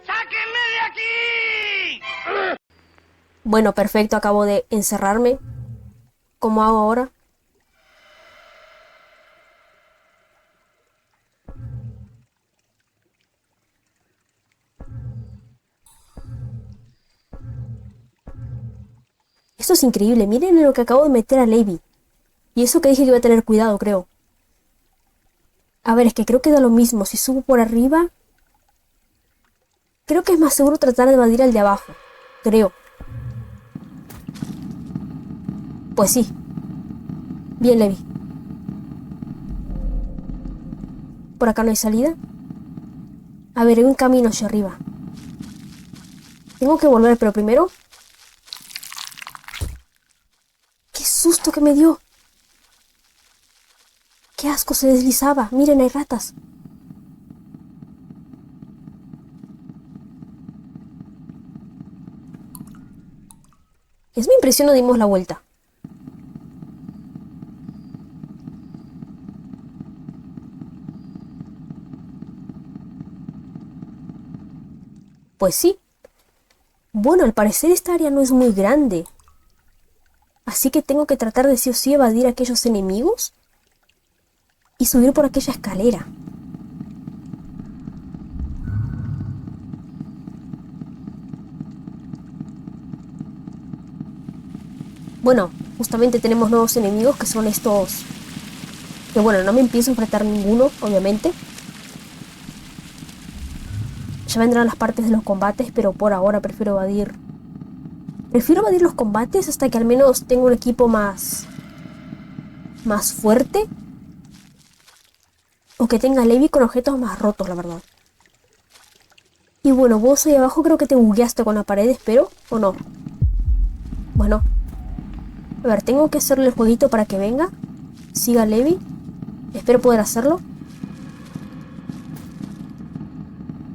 ¡Sáquenme de aquí! Bueno, perfecto, acabo de encerrarme. ¿Cómo hago ahora? Esto es increíble, miren en lo que acabo de meter a Levi. Y eso que dije que iba a tener cuidado, creo. A ver, es que creo que da lo mismo. Si subo por arriba... Creo que es más seguro tratar de evadir al de abajo. Creo. Pues sí. Bien, Levi. ¿Por acá no hay salida? A ver, hay un camino hacia arriba. Tengo que volver, pero primero... ¡Qué susto que me dio! ¡Qué asco! Se deslizaba. Miren, hay ratas. Es mi impresión, no dimos la vuelta. Pues sí. Bueno, al parecer esta área no es muy grande. Así que tengo que tratar de sí o sí evadir a aquellos enemigos y subir por aquella escalera. Bueno, justamente tenemos nuevos enemigos que son estos... Que bueno, no me empiezo a enfrentar ninguno, obviamente. Ya vendrán las partes de los combates, pero por ahora prefiero evadir... Prefiero evadir los combates hasta que al menos tenga un equipo más fuerte. O que tenga Levi con objetos más rotos, la verdad. Y bueno, vos ahí abajo creo que te bugueaste con la pared, espero, ¿o no? Bueno. A ver, tengo que hacerle el jueguito para que venga. Siga Levi. Espero poder hacerlo.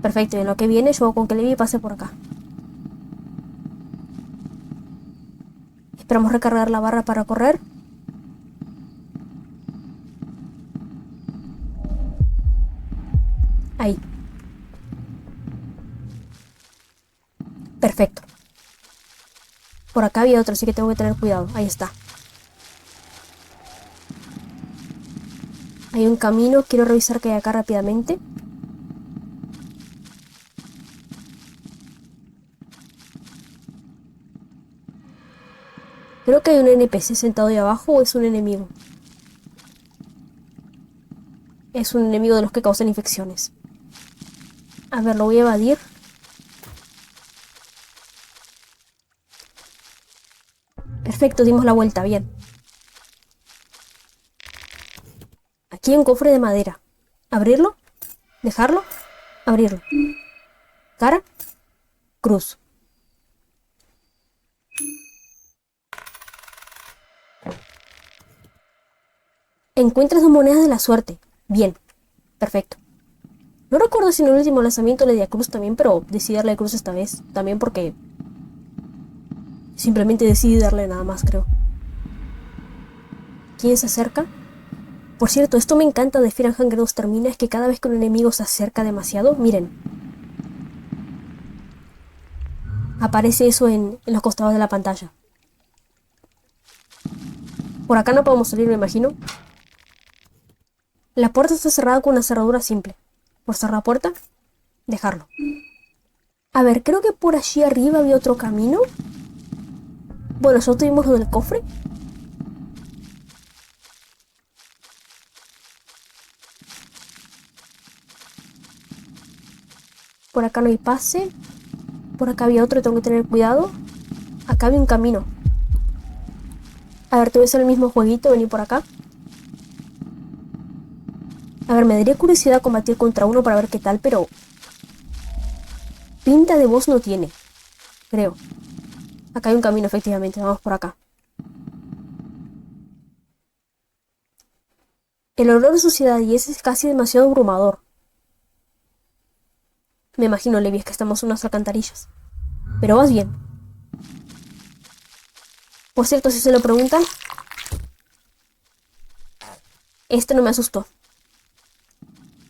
Perfecto, y en lo que viene yo con que Levi pase por acá. Esperamos recargar la barra para correr. Ahí. Perfecto. Por acá había otro, así que tengo que tener cuidado. Ahí está. Hay un camino, quiero revisar qué hay acá rápidamente. Creo que hay un NPC sentado ahí abajo o es un enemigo. Es un enemigo de los que causan infecciones. A ver, lo voy a evadir. Perfecto, dimos la vuelta, bien. Aquí hay un cofre de madera. Abrirlo, dejarlo, abrirlo. Cara, cruz. Encuentras 2 monedas de la suerte. Bien, perfecto. No recuerdo si en el último lanzamiento le di a cruz también, pero decidí darle a cruz esta vez. También porque simplemente decidí darle nada más, creo. ¿Quién se acerca? Por cierto, esto me encanta de Fear and Hunger 2 Termina, es que cada vez que un enemigo se acerca demasiado, miren, aparece eso en los costados de la pantalla. Por acá no podemos salir, me imagino. La puerta está cerrada con una cerradura simple. Por cerrar la puerta, dejarlo. A ver, creo que por allí arriba había otro camino. Bueno, ya tuvimos lo del cofre. Por acá no hay pase. Por acá había otro, tengo que tener cuidado. Acá había un camino. A ver, te voy a hacer el mismo jueguito, vení por acá. A ver, me daría curiosidad combatir contra uno para ver qué tal, pero pinta de boss no tiene, creo. Acá hay un camino, efectivamente, vamos por acá. El olor de suciedad y ese es casi demasiado abrumador. Me imagino, Levi, es que estamos en unas alcantarillas. Pero vas bien. Por cierto, si se lo preguntan, este no me asustó.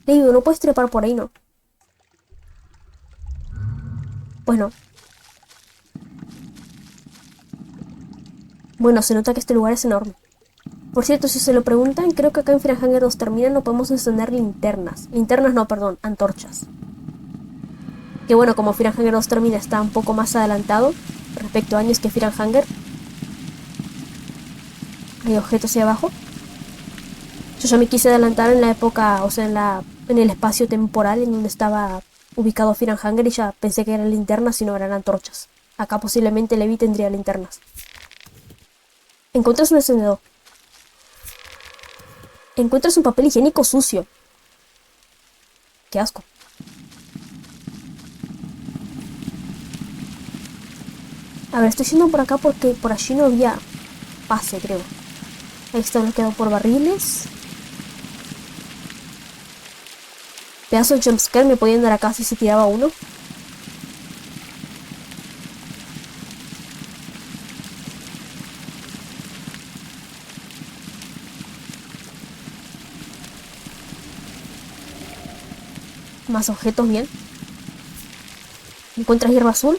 Levi, no puedes trepar por ahí, ¿no? Pues no. Bueno, se nota que este lugar es enorme. Por cierto, si se lo preguntan, creo que acá en Fear and Hunger 2 Termina no podemos encender linternas. Linternas no, perdón, antorchas. Que bueno, como Fear and Hunger 2 Termina está un poco más adelantado respecto a años que Fear and Hunger. Hay objetos ahí abajo. Yo ya me quise adelantar en la época, o sea, en el espacio temporal en donde estaba ubicado Fear and Hunger y ya pensé que eran linternas y no eran antorchas. Acá posiblemente Levi tendría linternas. Encuentras un encendedor. Encuentras un papel higiénico sucio. Qué asco. A ver, estoy yendo por acá porque por allí no había pase, creo. Ahí está bloqueado por barriles. Pedazo de jumpscare me podían dar acá si se tiraba uno. Más objetos, bien. Encuentras hierba azul.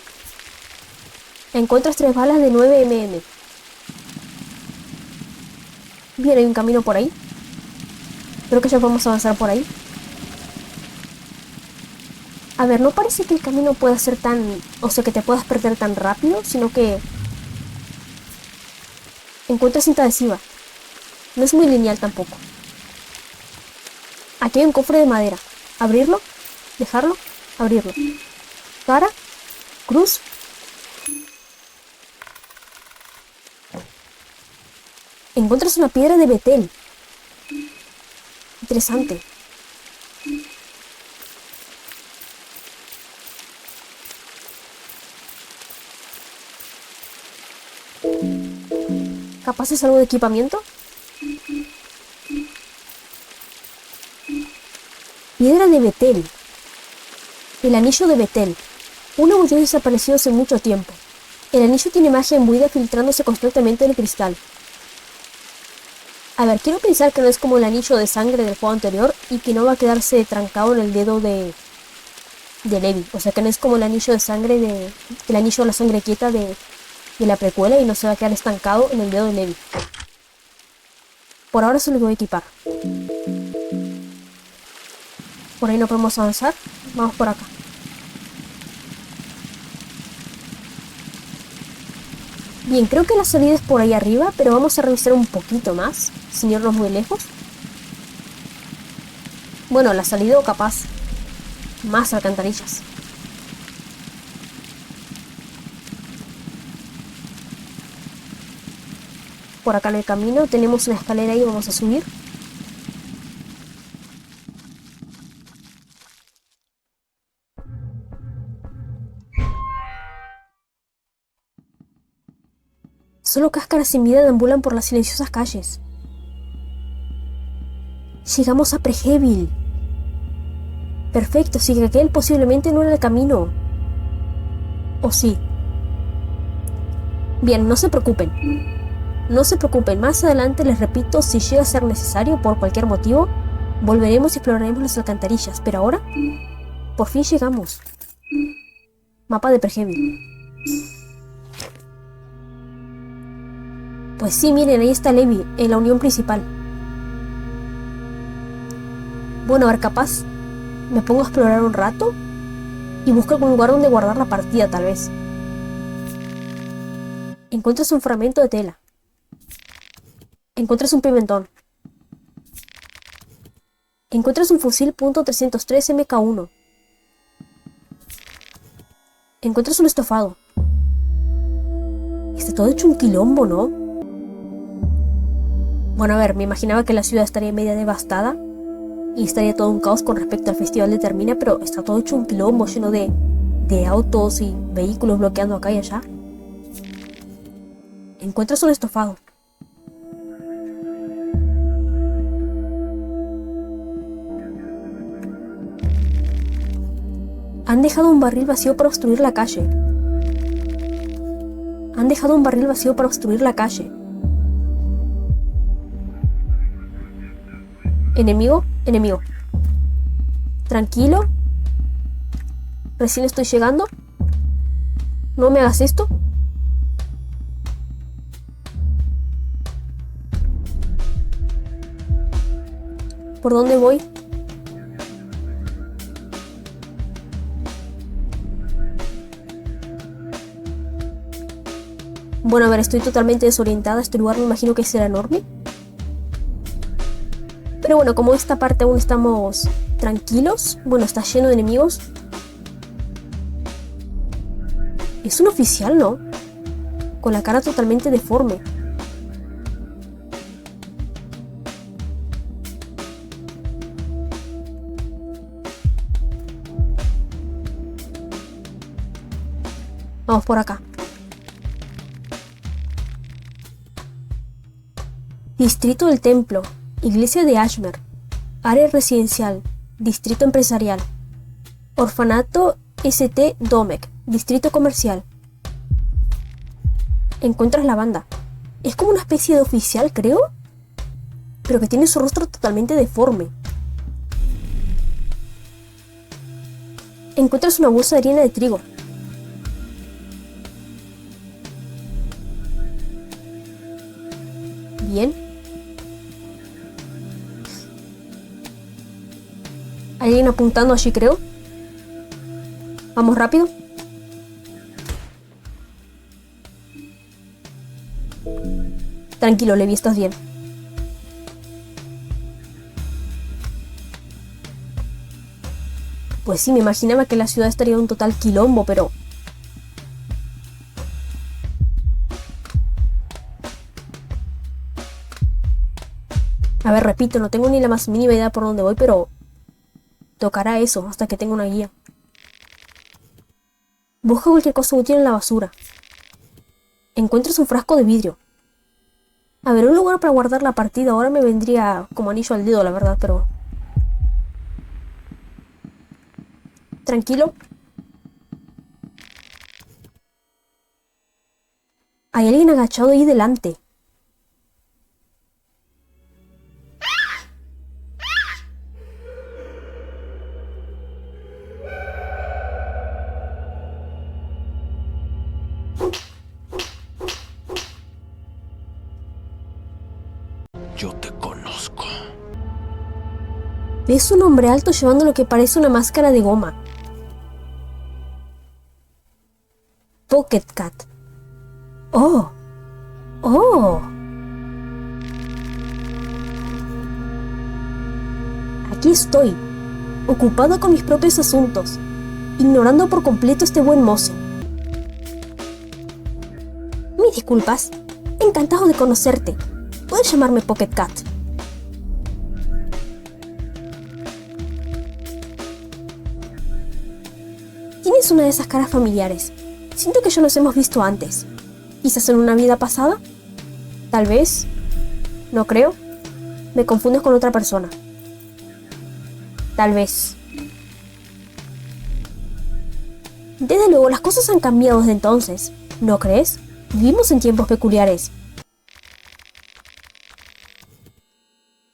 Encuentras 3 balas de 9 mm. Bien, hay un camino por ahí. Creo que ya podemos avanzar por ahí. A ver, no parece que el camino pueda ser tan... O sea, que te puedas perder tan rápido, sino que... Encuentras cinta adhesiva. No es muy lineal tampoco. Aquí hay un cofre de madera. Abrirlo, dejarlo, abrirlo. Cara, cruz. Encuentras una piedra de betel. Interesante. ¿Capaz es algo de equipamiento? Piedra de betel. El anillo de betel. Un objeto desaparecido hace mucho tiempo. El anillo tiene magia imbuida filtrándose constantemente en el cristal. A ver, quiero pensar que no es como el anillo de sangre del juego anterior y que no va a quedarse trancado en el dedo de Levi. O sea, que no es como el anillo de sangre el anillo de la sangre quieta de la precuela y no se va a quedar estancado en el dedo de Levi. Por ahora se lo voy a equipar. Por ahí no podemos avanzar. Vamos por acá. Bien, creo que la salida es por ahí arriba, pero vamos a revisar un poquito más, sin irnos muy lejos. Bueno, la salida o capaz más alcantarillas. Por acá en el camino tenemos una escalera ahí, vamos a subir. Solo cáscaras sin vida deambulan por las silenciosas calles. Llegamos a Prehevil. Perfecto, sí que aquel posiblemente no era el camino. ¿O sí? Bien, no se preocupen. No se preocupen, más adelante les repito, si llega a ser necesario por cualquier motivo, volveremos y exploraremos las alcantarillas, pero ahora, por fin llegamos. Mapa de Prehevil. Pues sí, miren, ahí está Levi, en la unión principal. Bueno, a ver, capaz me pongo a explorar un rato y busco algún lugar donde guardar la partida, tal vez. Encuentras un fragmento de tela. Encuentras un pimentón. Encuentras un fusil .303 MK1. Encuentras un estofado. Está todo hecho un quilombo, ¿no? Bueno, a ver, me imaginaba que la ciudad estaría media devastada y estaría todo un caos con respecto al festival de Termina, pero está todo hecho un quilombo lleno de autos y vehículos bloqueando acá y allá. Encuentras un estofado. Han dejado un barril vacío para obstruir la calle. Han dejado un barril vacío para obstruir la calle. Enemigo, enemigo. Tranquilo. Recién estoy llegando. No me hagas esto. ¿Por dónde voy? Bueno, a ver, estoy totalmente desorientada. Este lugar me imagino que será enorme. Pero bueno, como esta parte aún estamos tranquilos. Bueno, está lleno de enemigos. Es un oficial, ¿no? Con la cara totalmente deforme. Vamos por acá. Distrito del Templo. Iglesia de Ashmer. Área residencial. Distrito empresarial. Orfanato St. Domek. Distrito comercial. Encuentras la banda. Es como una especie de oficial, creo. Pero que tiene su rostro totalmente deforme. Encuentras una bolsa de harina de trigo. Bien. Hay alguien apuntando allí, creo. Vamos rápido. Tranquilo, Levi, estás bien. Pues sí, me imaginaba que la ciudad estaría un total quilombo, pero... A ver, repito, no tengo ni la más mínima idea por dónde voy, pero... tocará eso hasta que tenga una guía. Busca cualquier cosa útil en la basura. Encuentras un frasco de vidrio. A ver, un lugar para guardar la partida ahora me vendría como anillo al dedo, la verdad, pero... Tranquilo. Hay alguien agachado ahí delante. Yo te conozco. Ves un hombre alto llevando lo que parece una máscara de goma. Pocket Cat. ¡Oh! ¡Oh! Aquí estoy, ocupado con mis propios asuntos, ignorando por completo este buen mozo. Mis disculpas, encantado de conocerte. Puedes llamarme Pocket Cat. Tienes una de esas caras familiares. Siento que ya nos hemos visto antes. ¿Quizás en una vida pasada? Tal vez. No creo. Me confundes con otra persona. Tal vez. Desde luego, las cosas han cambiado desde entonces. ¿No crees? Vivimos en tiempos peculiares.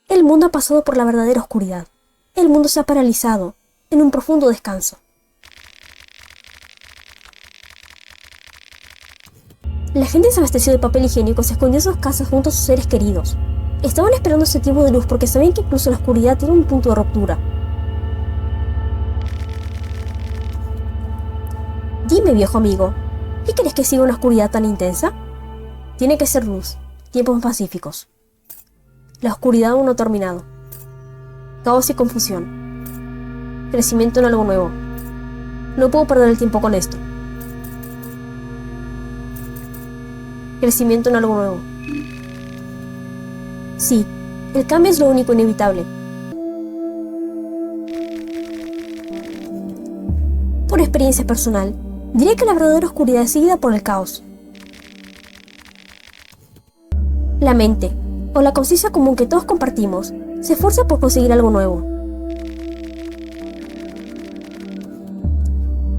El mundo ha pasado por la verdadera oscuridad. El mundo se ha paralizado en un profundo descanso. La gente se abasteció de papel higiénico y se escondió en sus casas junto a sus seres queridos. Estaban esperando ese tiempo de luz porque sabían que incluso la oscuridad tiene un punto de ruptura. Dime, viejo amigo, ¿qué crees que siga una oscuridad tan intensa? Tiene que ser luz, tiempos pacíficos. La oscuridad aún no ha terminado. Caos y confusión. Crecimiento en algo nuevo. No puedo perder el tiempo con esto. Crecimiento en algo nuevo. Sí, el cambio es lo único inevitable. Por experiencia personal, diré que la verdadera oscuridad es seguida por el caos. La mente, o la conciencia común que todos compartimos, se esfuerza por conseguir algo nuevo.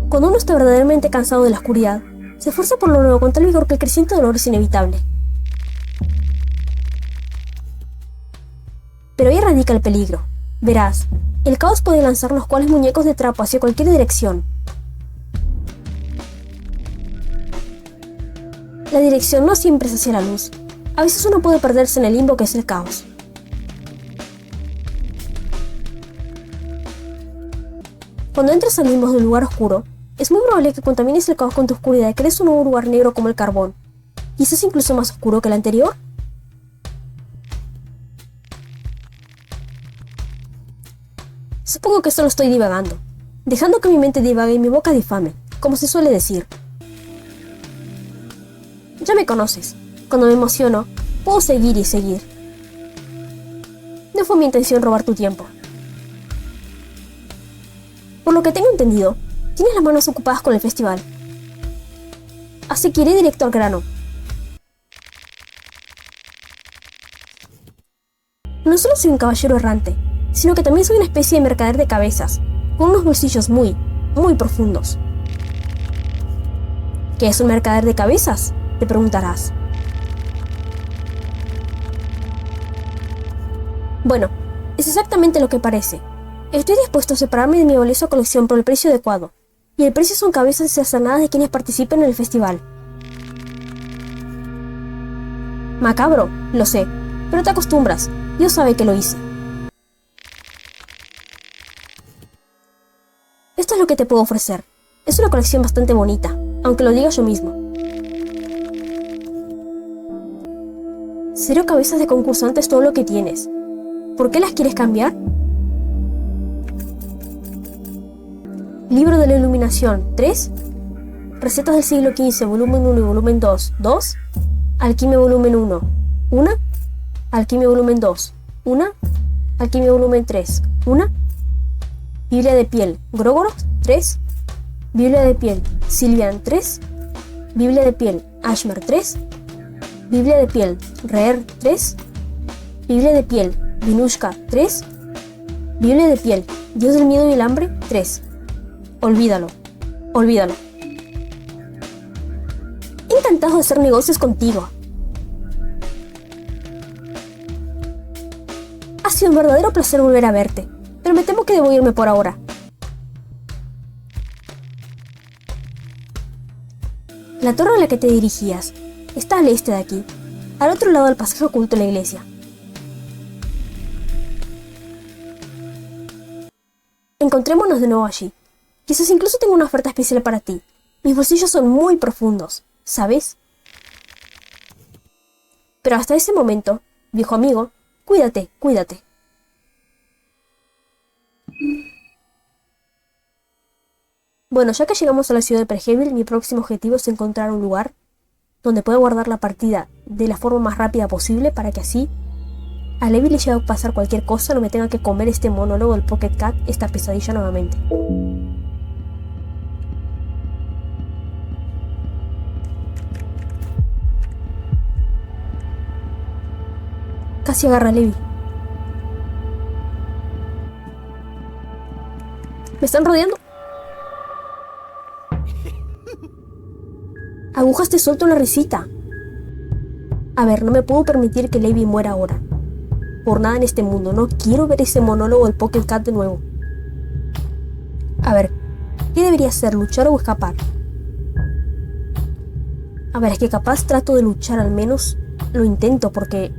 Cuando uno está verdaderamente cansado de la oscuridad, se esfuerza por lo nuevo con tal vigor que el creciente dolor es inevitable. Pero ahí radica el peligro. Verás, el caos puede lanzar los cuales muñecos de trapo hacia cualquier dirección. La dirección no siempre es hacia la luz. A veces uno puede perderse en el limbo que es el caos. Cuando entras al limbo de un lugar oscuro, es muy probable que contamines el caos con tu oscuridad y crees un nuevo lugar negro como el carbón, quizás incluso más oscuro que el anterior. Supongo que solo estoy divagando, dejando que mi mente divague y mi boca difame, como se suele decir. Ya me conoces. Cuando me emociono, puedo seguir y seguir. No fue mi intención robar tu tiempo. Por lo que tengo entendido, tienes las manos ocupadas con el festival. Así que iré directo al grano. No solo soy un caballero errante, sino que también soy una especie de mercader de cabezas, con unos bolsillos muy, muy profundos. ¿Qué es un mercader de cabezas?, te preguntarás. Bueno, es exactamente lo que parece. Estoy dispuesto a separarme de mi valiosa colección por el precio adecuado, y el precio son cabezas desasanadas de quienes participen en el festival. Macabro, lo sé, pero te acostumbras. Dios sabe que lo hice. Esto es lo que te puedo ofrecer. Es una colección bastante bonita, aunque lo diga yo mismo. 0 cabezas de concursantes todo lo que tienes. ¿Por qué las quieres cambiar? Libro de la Iluminación 3, Recetas del siglo XV, volumen 1 y volumen 2, 2, Alquimia volumen 1, 1, Alquimia volumen 2, 1, Alquimia volumen 3, 1, Biblia de piel, Grogoros 3, Biblia de piel, Silvian 3, Biblia de piel, Ashmer 3, Biblia de piel, Reer 3, Biblia de piel, Vinushka 3, Biblia de piel, Dios del miedo y el hambre 3. Olvídalo, olvídalo. Encantado de hacer negocios contigo. Ha sido un verdadero placer volver a verte, pero me temo que debo irme por ahora. La torre a la que te dirigías está al este de aquí, al otro lado del pasaje oculto de la iglesia. Encontrémonos de nuevo allí. Quizás incluso tengo una oferta especial para ti. Mis bolsillos son muy profundos, ¿sabes? Pero hasta ese momento, viejo amigo, cuídate, cuídate. Bueno, ya que llegamos a la ciudad de Pergeville, mi próximo objetivo es encontrar un lugar donde pueda guardar la partida de la forma más rápida posible para que así a Levi le llegue a pasar cualquier cosa, no me tenga que comer este monólogo del Pocket Cat, esta pesadilla nuevamente. Casi agarra a Levi. ¿Me están rodeando? Agujas, te suelto una risita. A ver, no me puedo permitir que Levi muera ahora. Por nada en este mundo, no quiero ver ese monólogo del Pocket Cat de nuevo. A ver, ¿qué debería hacer? ¿Luchar o escapar? A ver, es que capaz trato de luchar, al menos lo intento, porque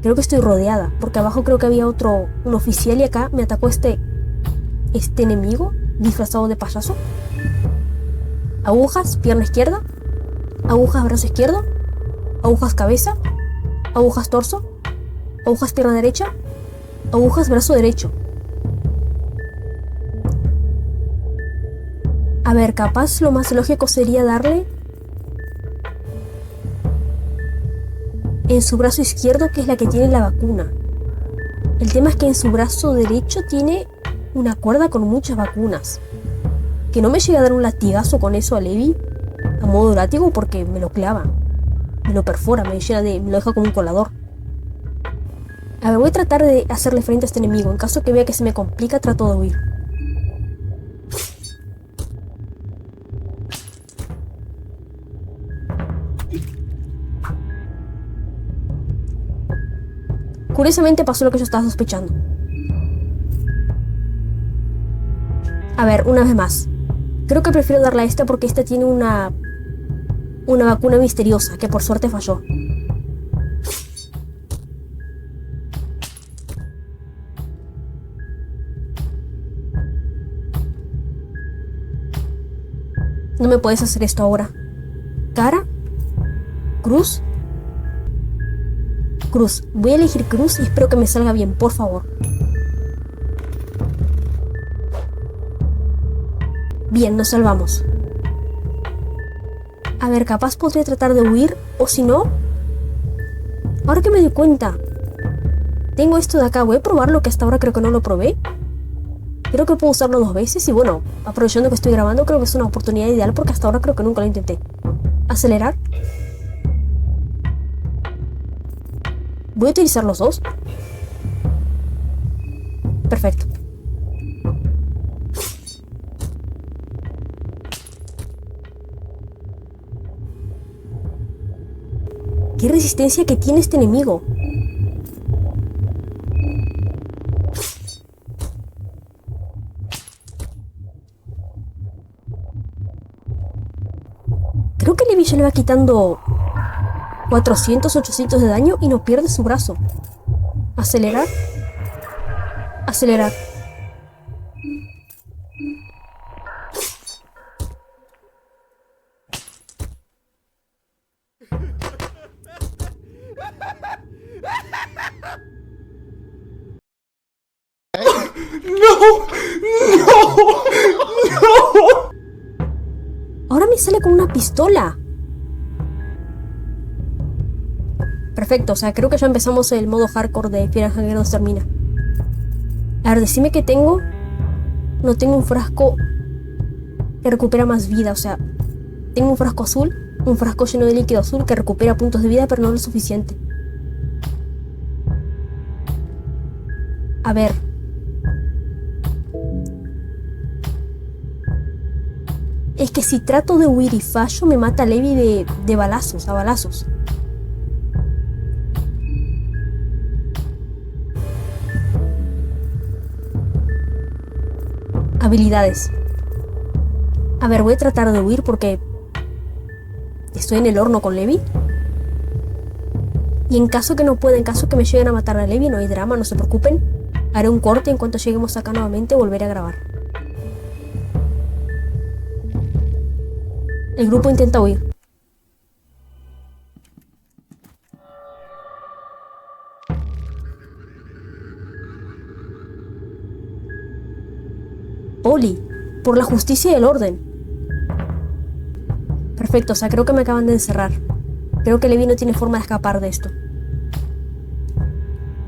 creo que estoy rodeada. Porque abajo creo que había un oficial y acá me atacó este enemigo disfrazado de payaso. Agujas, pierna izquierda. Agujas, brazo izquierdo. Agujas, cabeza. Agujas, torso. Agujas, pierna derecha. Agujas, brazo derecho. A ver, capaz lo más lógico sería darle en su brazo izquierdo, que es la que tiene la vacuna. El tema es que en su brazo derecho tiene una cuerda con muchas vacunas. Que no me llegue a dar un latigazo con eso a Levi a modo látigo, porque me lo clava, me lo perfora, me lo deja como un colador. A ver, voy a tratar de hacerle frente a este enemigo. En caso que vea que se me complica, trato de huir. Curiosamente pasó lo que yo estaba sospechando. A ver, una vez más. Creo que prefiero darle a esta porque esta tiene una vacuna misteriosa que por suerte falló. No me puedes hacer esto ahora. ¿Cara? ¿Cruz? Cruz. Voy a elegir cruz y espero que me salga bien, por favor. Bien, nos salvamos. A ver, capaz podría tratar de huir, o si no... Ahora que me doy cuenta, tengo esto de acá, voy a probarlo, que hasta ahora creo que no lo probé. Creo que puedo usarlo 2 veces y bueno, aprovechando que estoy grabando, creo que es una oportunidad ideal porque hasta ahora creo que nunca lo intenté. Acelerar. Voy a utilizar los dos. Perfecto. ¿Qué resistencia que tiene este enemigo? Creo que Levi ya le va quitando 400, 800 de daño y no pierde su brazo. Acelerar. Acelerar. Ahora me sale con una pistola. Perfecto, o sea, creo que ya empezamos el modo hardcore de Fear and Hunger 2 termina. A ver, decime que tengo... No tengo un frasco que recupera más vida, o sea... Tengo un frasco azul, un frasco lleno de líquido azul que recupera puntos de vida, pero no lo suficiente. A ver... Es que si trato de huir y fallo, me mata Levi de balazos, a balazos. Habilidades. A ver, voy a tratar de huir porque estoy en el horno con Levi. Y en caso que no pueda, en caso que me lleguen a matar a Levi, no hay drama, no se preocupen. Haré un corte, en cuanto lleguemos acá nuevamente volveré a grabar. El grupo intenta huir. Polly, por la justicia y el orden. Perfecto, o sea, creo que me acaban de encerrar. Creo que Levi no tiene forma de escapar de esto.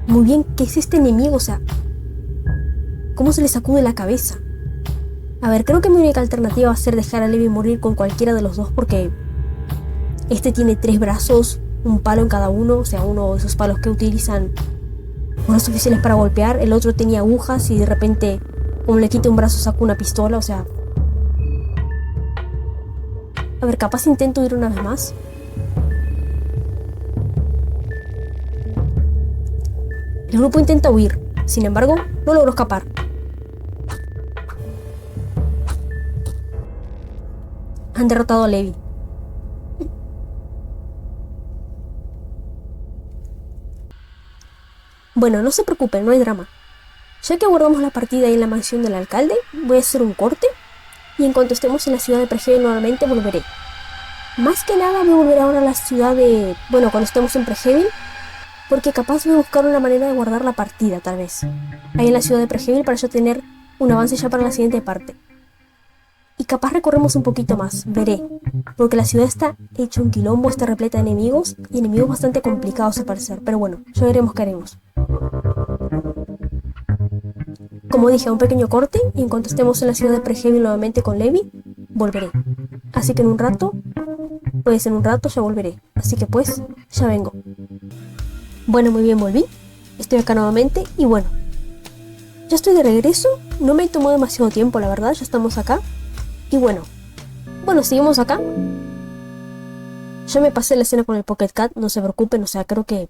Muy bien, ¿qué es este enemigo? O sea, ¿cómo se le sacude la cabeza? A ver, creo que mi única alternativa va a ser dejar a Levi morir con cualquiera de los dos porque este tiene 3 brazos, un palo en cada uno, o sea, uno de esos palos que utilizan unos suficientes para golpear, el otro tenía agujas y de repente, como le quite un brazo, sacó una pistola, o sea... A ver, capaz intento ir una vez más. El grupo intenta huir, sin embargo, no logró escapar. Han derrotado a Levi. Bueno, no se preocupen, no hay drama. Ya que guardamos la partida ahí en la mansión del alcalde, voy a hacer un corte y en cuanto estemos en la ciudad de Preheaven nuevamente volveré. Más que nada voy a volver ahora a la ciudad de... Bueno, cuando estemos en Preheaven, porque capaz voy a buscar una manera de guardar la partida, tal vez. Ahí en la ciudad de Preheaven para yo tener un avance ya para la siguiente parte. Y capaz recorremos un poquito más, veré. Porque la ciudad está hecha un quilombo, está repleta de enemigos y enemigos bastante complicados al parecer. Pero bueno, ya veremos qué haremos. Como dije, un pequeño corte y en cuanto estemos en la ciudad de Preheaven nuevamente con Levi, volveré. Así que en un rato ya volveré. Así que pues, ya vengo. Bueno, muy bien, volví. Estoy acá nuevamente y bueno. Ya estoy de regreso. No me tomó demasiado tiempo, la verdad. Ya estamos acá. Y bueno, seguimos acá. Ya me pasé la escena con el Pocket Cat, no se preocupen, o sea, creo que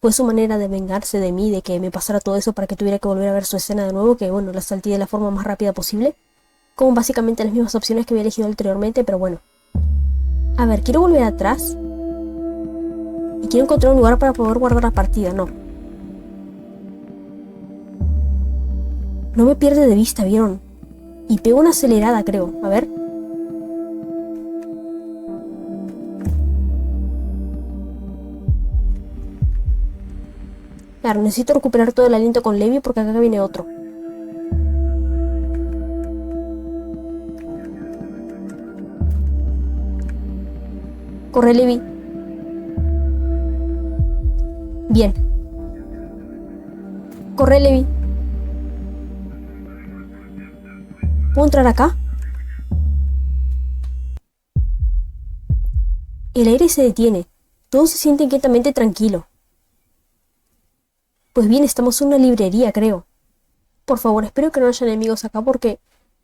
fue su manera de vengarse de mí, de que me pasara todo eso para que tuviera que volver a ver su escena de nuevo, que bueno, la salté de la forma más rápida posible, con básicamente las mismas opciones que había elegido anteriormente, pero bueno. A ver, quiero volver atrás y quiero encontrar un lugar para poder guardar la partida, no. No me pierde de vista, ¿vieron? Y pego una acelerada, creo, a ver. Claro, necesito recuperar todo el aliento con Levi porque acá viene otro. Corre, Levi. Bien. Corre, Levi. ¿Puedo entrar acá? El aire se detiene. Todo se siente inquietamente tranquilo. Pues bien, estamos en una librería, creo. Por favor, espero que no haya enemigos acá porque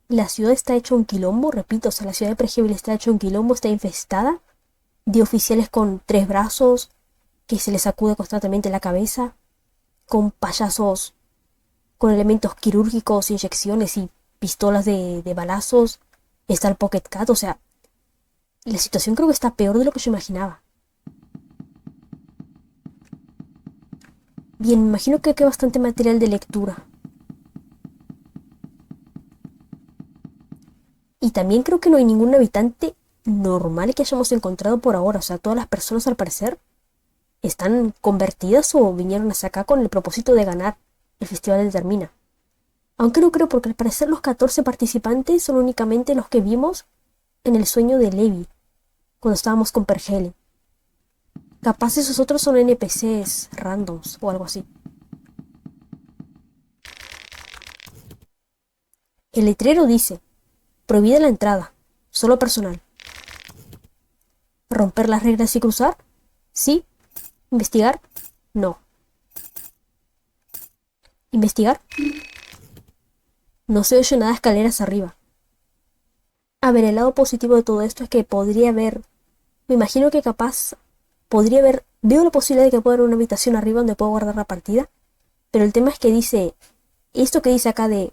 la ciudad está hecha un quilombo, repito, o sea, la ciudad de Preheaven está hecha un quilombo, está infestada de oficiales con 3 brazos, que se les sacude constantemente la cabeza, con payasos, con elementos quirúrgicos, inyecciones y pistolas de balazos. Está el Pocket Cat, o sea, la situación creo que está peor de lo que yo imaginaba. Bien, me imagino que hay bastante material de lectura. Y también creo que no hay ningún habitante normal que hayamos encontrado por ahora. O sea, todas las personas al parecer están convertidas o vinieron hacia acá con el propósito de ganar el festival de Termina. Aunque no creo porque al parecer los 14 participantes son únicamente los que vimos en el sueño de Levi, cuando estábamos con Pergele. Capaz esos otros son NPCs randoms o algo así. El letrero dice: prohibida la entrada, solo personal. ¿Romper las reglas y cruzar? Sí. ¿Investigar? No. ¿Investigar? No se oye nada de escaleras arriba. A ver, el lado positivo de todo esto es que podría haber... Me imagino que capaz... Podría haber... Veo la posibilidad de que pueda haber una habitación arriba donde puedo guardar la partida. Pero el tema es que dice... Esto que dice acá de...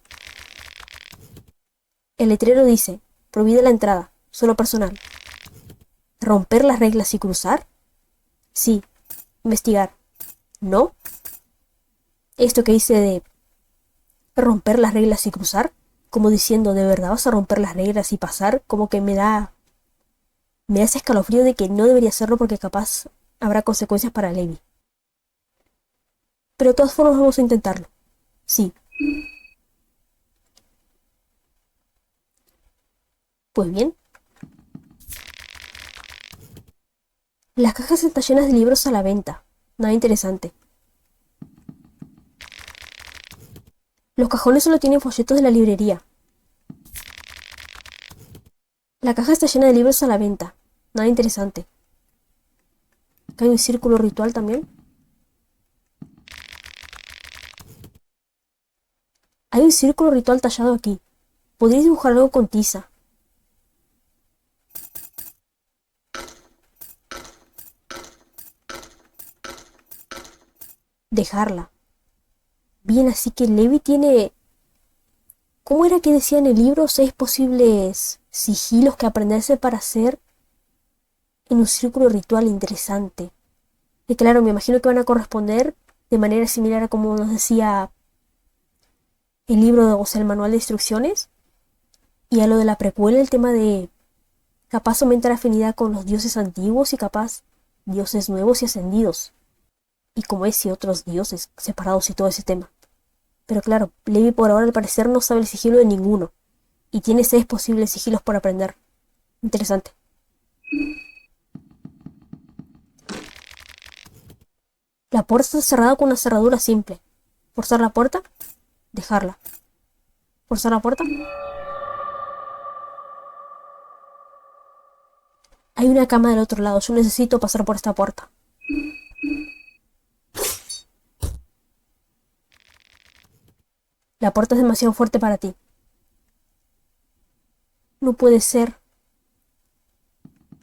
El letrero dice: prohibida la entrada, solo personal. ¿Romper las reglas y cruzar? Sí. ¿Investigar? No. Esto que hice de romper las reglas y cruzar, como diciendo, ¿de verdad vas a romper las reglas y pasar? Como que me da ese escalofrío de que no debería hacerlo porque capaz habrá consecuencias para Levi. Pero de todas formas vamos a intentarlo. Sí. Pues bien. Las cajas están llenas de libros a la venta. Nada interesante. Los cajones solo tienen folletos de la librería. La caja está llena de libros a la venta. Nada interesante. Acá hay un círculo ritual también. Hay un círculo ritual tallado aquí. Podrías dibujar algo con tiza. Dejarla. Bien, así que Levi tiene... ¿Cómo era que decía en el libro? 6 posibles sigilos que aprenderse para hacer en un círculo ritual interesante. Y claro, me imagino que van a corresponder de manera similar a como nos decía el libro, o sea, el manual de instrucciones. Y a lo de la precuela, el tema de capaz aumentar afinidad con los dioses antiguos y capaz dioses nuevos y ascendidos. Y como es y otros dioses separados y todo ese tema. Pero claro, Levi por ahora al parecer no sabe el sigilo de ninguno. Y tiene 6 posibles sigilos por aprender. Interesante. La puerta está cerrada con una cerradura simple. Forzar la puerta. Dejarla. Forzar la puerta. Hay una cama del otro lado. Yo necesito pasar por esta puerta. La puerta es demasiado fuerte para ti. No puede ser.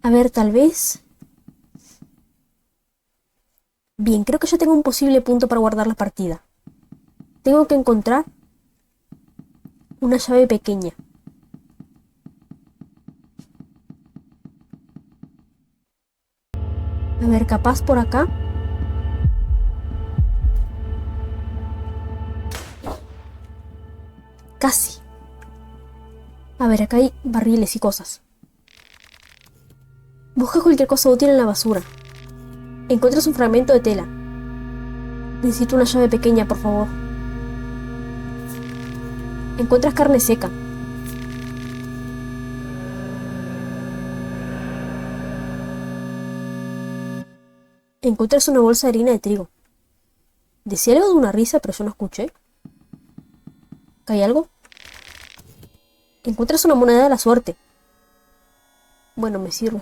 A ver, tal vez. Bien, creo que ya tengo un posible punto para guardar la partida. Tengo que encontrar una llave pequeña. A ver, capaz por acá. Casi. A ver, acá hay barriles y cosas. Busca cualquier cosa útil en la basura. Encuentras un fragmento de tela. Necesito una llave pequeña, por favor. Encuentras carne seca. Encuentras una bolsa de harina de trigo. Decía algo de una risa, pero yo no escuché. ¿Acá hay algo? Encuentras una moneda de la suerte. Bueno, me sirve.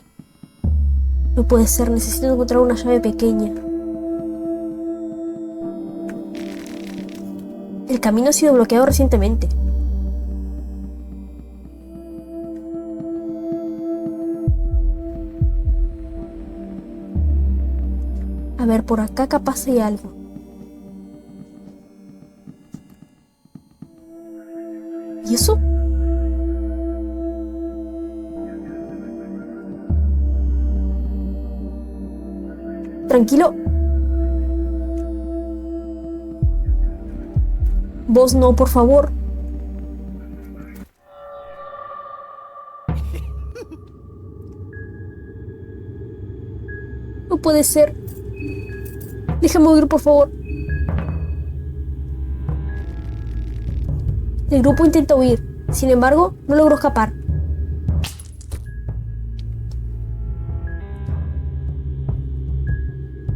No puede ser, necesito encontrar una llave pequeña. El camino ha sido bloqueado recientemente. A ver, por acá capaz hay algo. ¿Y eso? Tranquilo. Vos no, por favor. No puede ser. Déjame huir, por favor. El grupo intenta huir. Sin embargo, no logró escapar.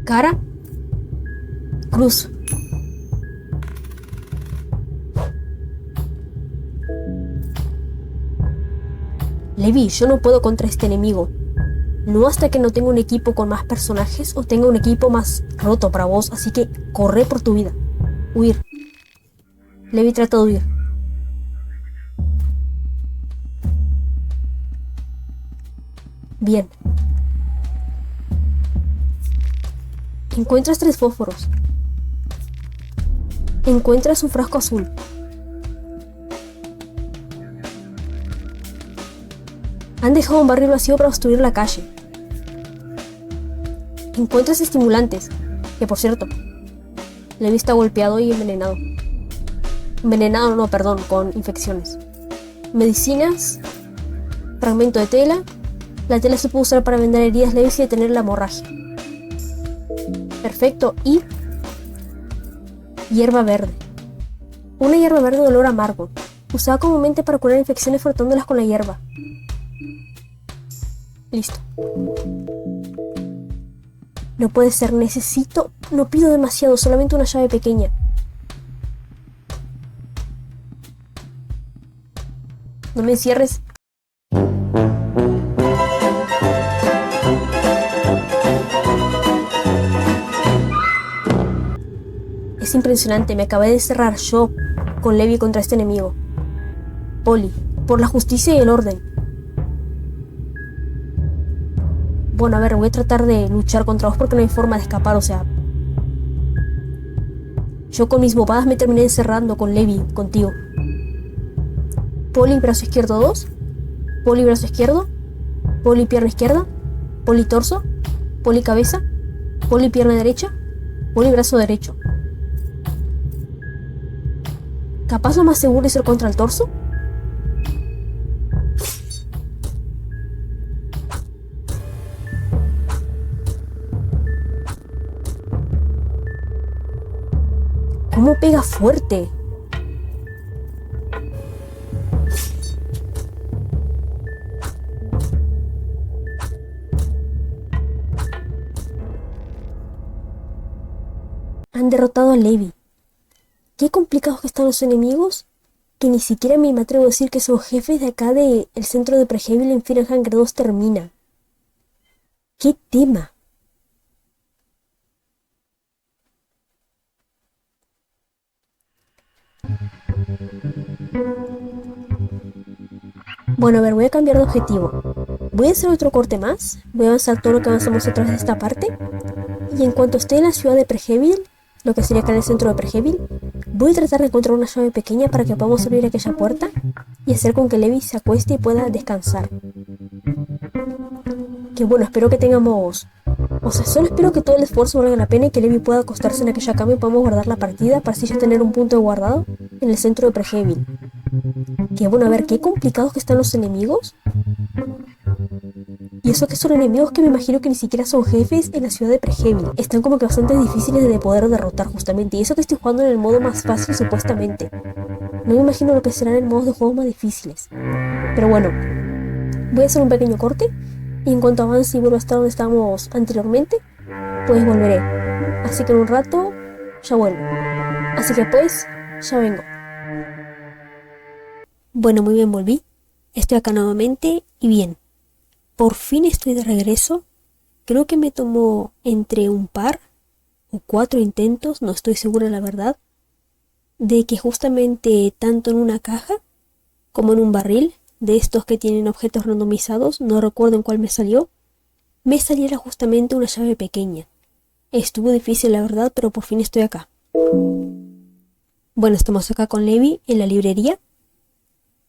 Cara. Cruz. Levi, yo no puedo contra este enemigo. No hasta que no tenga un equipo con más personajes o tenga un equipo más roto para vos, así que corre por tu vida. Huir. Levi trata de huir. Bien. Encuentras 3 fósforos. Encuentras un frasco azul. Han dejado un barril vacío para obstruir la calle. Encuentras estimulantes, que por cierto, Levi está golpeado y envenenado. Envenenado, no, perdón, con infecciones. Medicinas. Fragmento de tela. La tela se puede usar para vendar heridas leves y detener la hemorragia. Perfecto. Y hierba verde. Una hierba verde de olor amargo, usada comúnmente para curar infecciones frotándolas con la hierba. Listo. No puede ser, necesito... No pido demasiado, solamente una llave pequeña. No me encierres. Es impresionante, me acabé de cerrar yo con Levi contra este enemigo. Polly, por la justicia y el orden. Bueno, a ver, voy a tratar de luchar contra vos porque no hay forma de escapar, o sea... Yo con mis bobadas me terminé encerrando con Levi, contigo. Polly, brazo izquierdo 2. Polly, brazo izquierdo. Polly, pierna izquierda. Polly, torso. Polly, cabeza. Polly, pierna derecha. Polly, brazo derecho. ¿Capaz lo más seguro es ir contra el torso? ¿Cómo pega fuerte? Han derrotado a Levi. Qué complicados que están los enemigos, que ni siquiera me atrevo a decir que son jefes de acá del centro de Bredgevil en Fear and Hunger 2 termina. ¡Qué tema! Bueno, a ver, voy a cambiar de objetivo. Voy a hacer otro corte más. Voy a avanzar todo lo que avanzamos a través de esta parte. Y en cuanto esté en la ciudad de Bredgevil, lo que sería acá en el centro de Bredgevil, voy a tratar de encontrar una llave pequeña para que podamos abrir aquella puerta y hacer con que Levi se acueste y pueda descansar. Que bueno, espero que tengamos... O sea, solo espero que todo el esfuerzo valga la pena y que Levi pueda acostarse en aquella cama y podamos guardar la partida para así ya tener un punto de guardado en el centro de Bredgevil. Que bueno, a ver, qué complicados que están los enemigos. Y eso que son enemigos que me imagino que ni siquiera son jefes en la ciudad de Bredgevil. Están como que bastante difíciles de poder derrotar justamente. Y eso que estoy jugando en el modo más fácil supuestamente. No me imagino lo que serán en modos de juego más difíciles. Pero bueno, voy a hacer un pequeño corte. Y en cuanto avance y vuelva a estar donde estábamos anteriormente, pues volveré. Así que en un rato ya vuelvo. Así que pues, ya vengo. Bueno, muy bien, volví. Estoy acá nuevamente y bien. Por fin estoy de regreso. Creo que me tomó entre un par o 4 intentos, no estoy segura la verdad, de que justamente tanto en una caja como en un barril de estos que tienen objetos randomizados, no recuerdo en cuál me saliera justamente una llave pequeña. Estuvo difícil la verdad, pero por fin estoy acá. Bueno, estamos acá con Levi en la librería.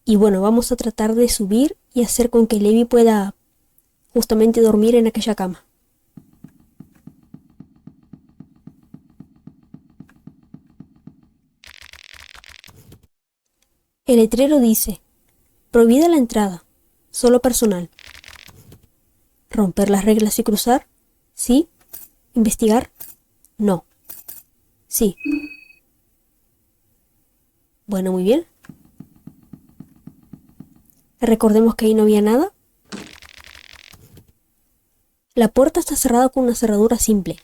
Y bueno, vamos a tratar de subir y hacer con que Levi pueda justamente dormir en aquella cama. El letrero dice: prohibida la entrada, solo personal. Romper las reglas y cruzar, sí. Investigar, no. Sí. Bueno, muy bien. Recordemos que ahí no había nada. La puerta está cerrada con una cerradura simple.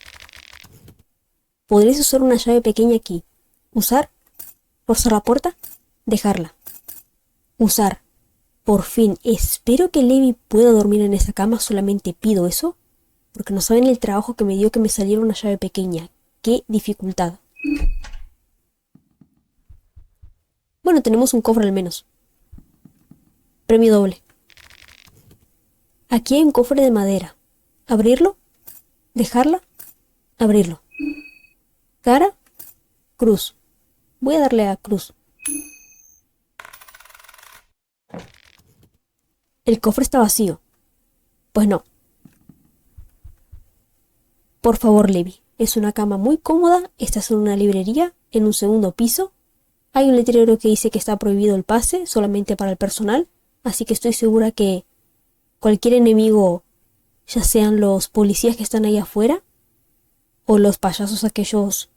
Podréis usar una llave pequeña aquí. Usar, forzar la puerta, dejarla. Usar. Por fin, espero que Levi pueda dormir en esa cama, solamente pido eso, porque no saben el trabajo que me dio que me saliera una llave pequeña. ¡Qué dificultad! Bueno, tenemos un cofre al menos. Premio doble. Aquí hay un cofre de madera. Abrirlo, dejarla, abrirlo. Cara, cruz. Voy a darle a cruz. El cofre está vacío. Pues no. Por favor, Levi, Es una cama muy cómoda, estás en una librería, en un segundo piso. Hay un letrero que dice que está prohibido el pase, solamente para el personal, así que estoy segura que cualquier enemigo, ya sean los policías que están ahí afuera, o los payasos aquellos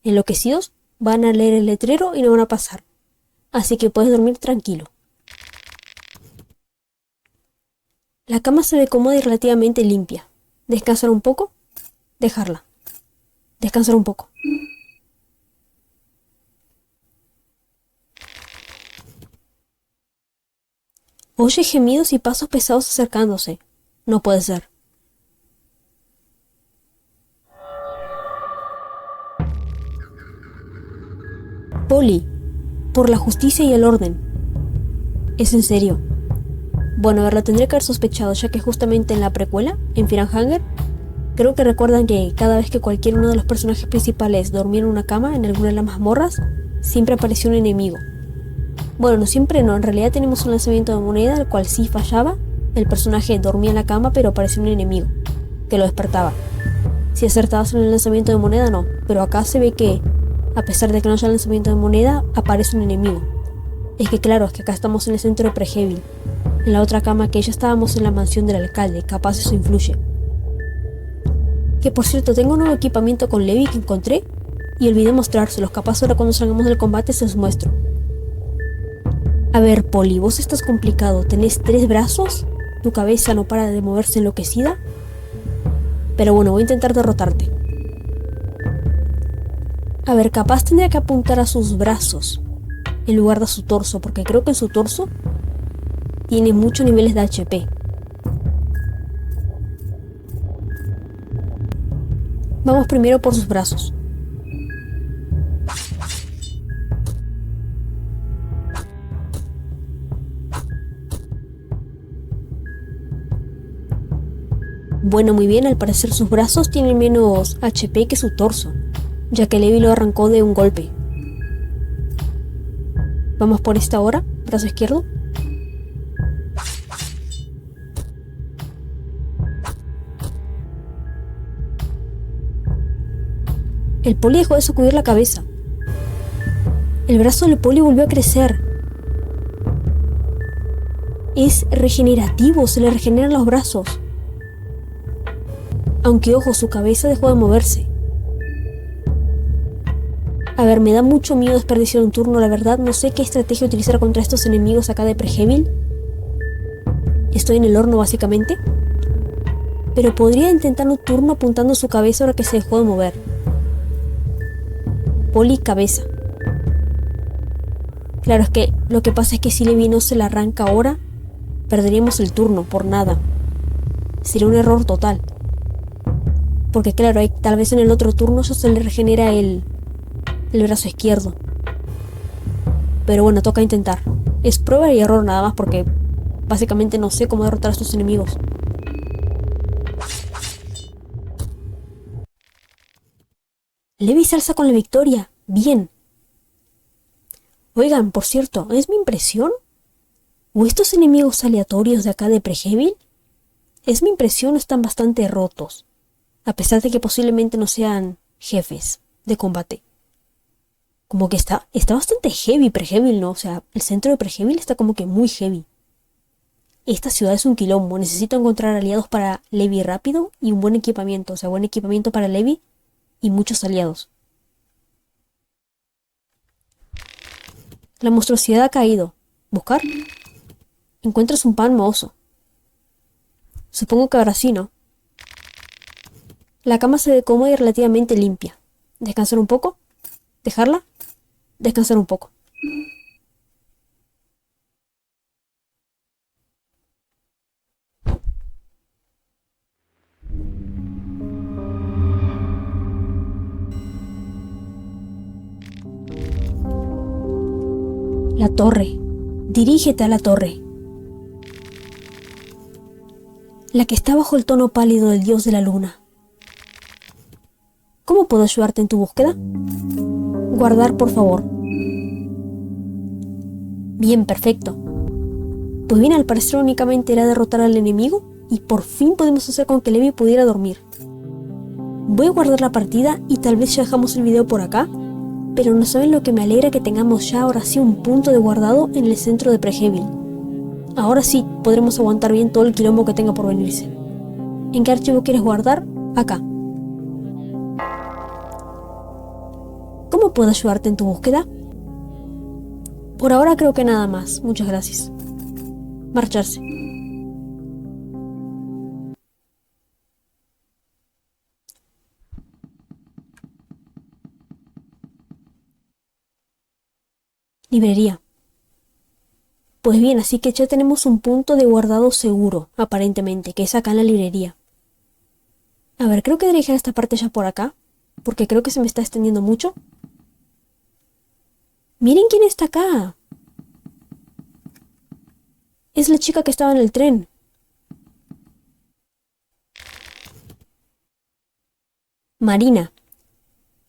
enloquecidos, van a leer el letrero y no van a pasar. Así que puedes dormir tranquilo. La cama se ve cómoda y relativamente limpia. Descansar un poco, dejarla. Descansar un poco. Oye gemidos y pasos pesados acercándose. No puede ser. Polly, por la justicia y el orden. ¿Es en serio? Bueno, a ver, lo tendría que haber sospechado, ya que justamente en la precuela, en Fear and Hunger, creo que recuerdan que cada vez que cualquier uno de los personajes principales dormía en una cama, en alguna de las mazmorras, siempre aparecía un enemigo. Bueno, no siempre no, en realidad tenemos un lanzamiento de moneda, el cual sí fallaba, el personaje dormía en la cama, pero aparecía un enemigo, que lo despertaba. Si acertabas en el lanzamiento de moneda, no, pero acá se ve que, a pesar de que no haya lanzamiento de moneda, aparece un enemigo. Es que claro, es que acá estamos en el centro de Prehevil. En la otra cama que ya estábamos en la mansión del alcalde, capaz eso influye. Que por cierto, tengo un nuevo equipamiento con Levi que encontré y olvidé mostrárselos, capaz ahora cuando salgamos del combate se los muestro. A ver, Polly, vos estás complicado, tenés 3 brazos, tu cabeza no para de moverse enloquecida. Pero bueno, voy a intentar derrotarte. A ver, capaz tendría que apuntar a sus brazos en lugar de a su torso, porque creo que en su torso tiene muchos niveles de HP. Vamos primero por sus brazos. Bueno, muy bien, al parecer sus brazos tienen menos HP que su torso, ya que Levi lo arrancó de un golpe. Vamos por esta ahora, brazo izquierdo. El Poli dejó de sacudir la cabeza. El brazo del Poli volvió a crecer. Es regenerativo, se le regeneran los brazos. Aunque ojo, su cabeza dejó de moverse. A ver, me da mucho miedo desperdiciar un turno, la verdad no sé qué estrategia utilizar contra estos enemigos acá de Prehevil. Estoy en el horno básicamente. Pero podría intentar un turno apuntando su cabeza ahora que se dejó de mover. Poli cabeza. Claro, es que lo que pasa es que si Levi no se la arranca ahora, perderíamos el turno por nada. Sería un error total. Porque claro, tal vez en el otro turno ya se le regenera el brazo izquierdo. Pero bueno, toca intentar. Es prueba y error nada más porque básicamente no sé cómo derrotar a estos enemigos. Levi se alza con la victoria. Bien. Oigan, por cierto, ¿es mi impresión? ¿O estos enemigos aleatorios de acá de Prehevil? ¿Es mi impresión o están bastante rotos? A pesar de que posiblemente no sean jefes de combate. Como que está bastante heavy Prehevil, ¿no? O sea, el centro de Prehevil está como que muy heavy. Esta ciudad es un quilombo. Necesito encontrar aliados para Levi rápido y un buen equipamiento. O sea, buen equipamiento para Levi y muchos aliados. La monstruosidad ha caído. ¿Buscar? Encuentras un pan mohoso. Supongo que ahora sí, ¿no? La cama se ve cómoda y relativamente limpia. ¿Descansar un poco? ¿Dejarla? Descansar un poco. La torre. Dirígete a la torre. La que está bajo el tono pálido del dios de la luna. ¿Cómo puedo ayudarte en tu búsqueda? Guardar, por favor. Bien, perfecto. Pues bien, al parecer únicamente era derrotar al enemigo y por fin pudimos hacer con que Levi pudiera dormir. Voy a guardar la partida y tal vez ya dejamos el video por acá, pero no saben lo que me alegra que tengamos ya ahora sí un punto de guardado en el centro de Prehevil. Ahora sí podremos aguantar bien todo el quilombo que tenga por venirse. ¿En qué archivo quieres guardar? Acá. ¿Cómo puedo ayudarte en tu búsqueda? Por ahora creo que nada más, muchas gracias. Marcharse. Librería. Pues bien, así que ya tenemos un punto de guardado seguro, aparentemente, que es acá en la librería. A ver, creo que debería dejar esta parte ya por acá, porque creo que se me está extendiendo mucho. ¡Miren quién está acá! Es la chica que estaba en el tren. Marina.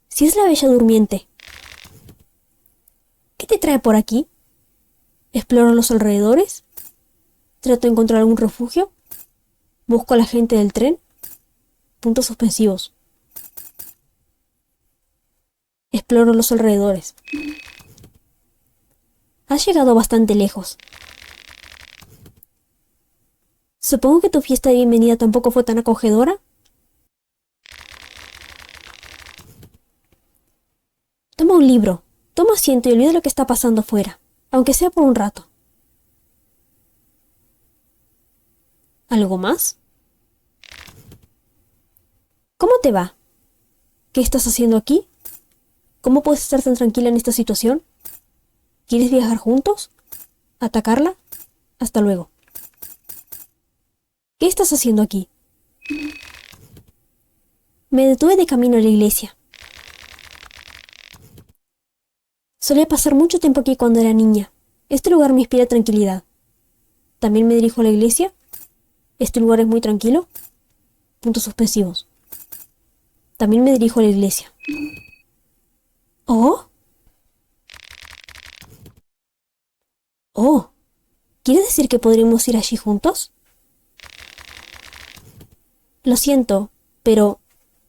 Si es la Bella Durmiente. ¿Qué te trae por aquí? ¿Exploro los alrededores? ¿Trato de encontrar algún refugio? ¿Busco a la gente del tren? Puntos suspensivos. Exploro los alrededores. Has llegado bastante lejos. Supongo que tu fiesta de bienvenida tampoco fue tan acogedora. Toma un libro, toma asiento y olvida lo que está pasando afuera, aunque sea por un rato. ¿Algo más? ¿Cómo te va? ¿Qué estás haciendo aquí? ¿Cómo puedes estar tan tranquila en esta situación? ¿Quieres viajar juntos? ¿Atacarla? Hasta luego. ¿Qué estás haciendo aquí? Me detuve de camino a la iglesia. Solía pasar mucho tiempo aquí cuando era niña. Este lugar me inspira tranquilidad. ¿También me dirijo a la iglesia? ¿Este lugar es muy tranquilo? Puntos suspensivos. También me dirijo a la iglesia. ¿Oh? Oh. ¿Quieres decir que podríamos ir allí juntos? Lo siento, pero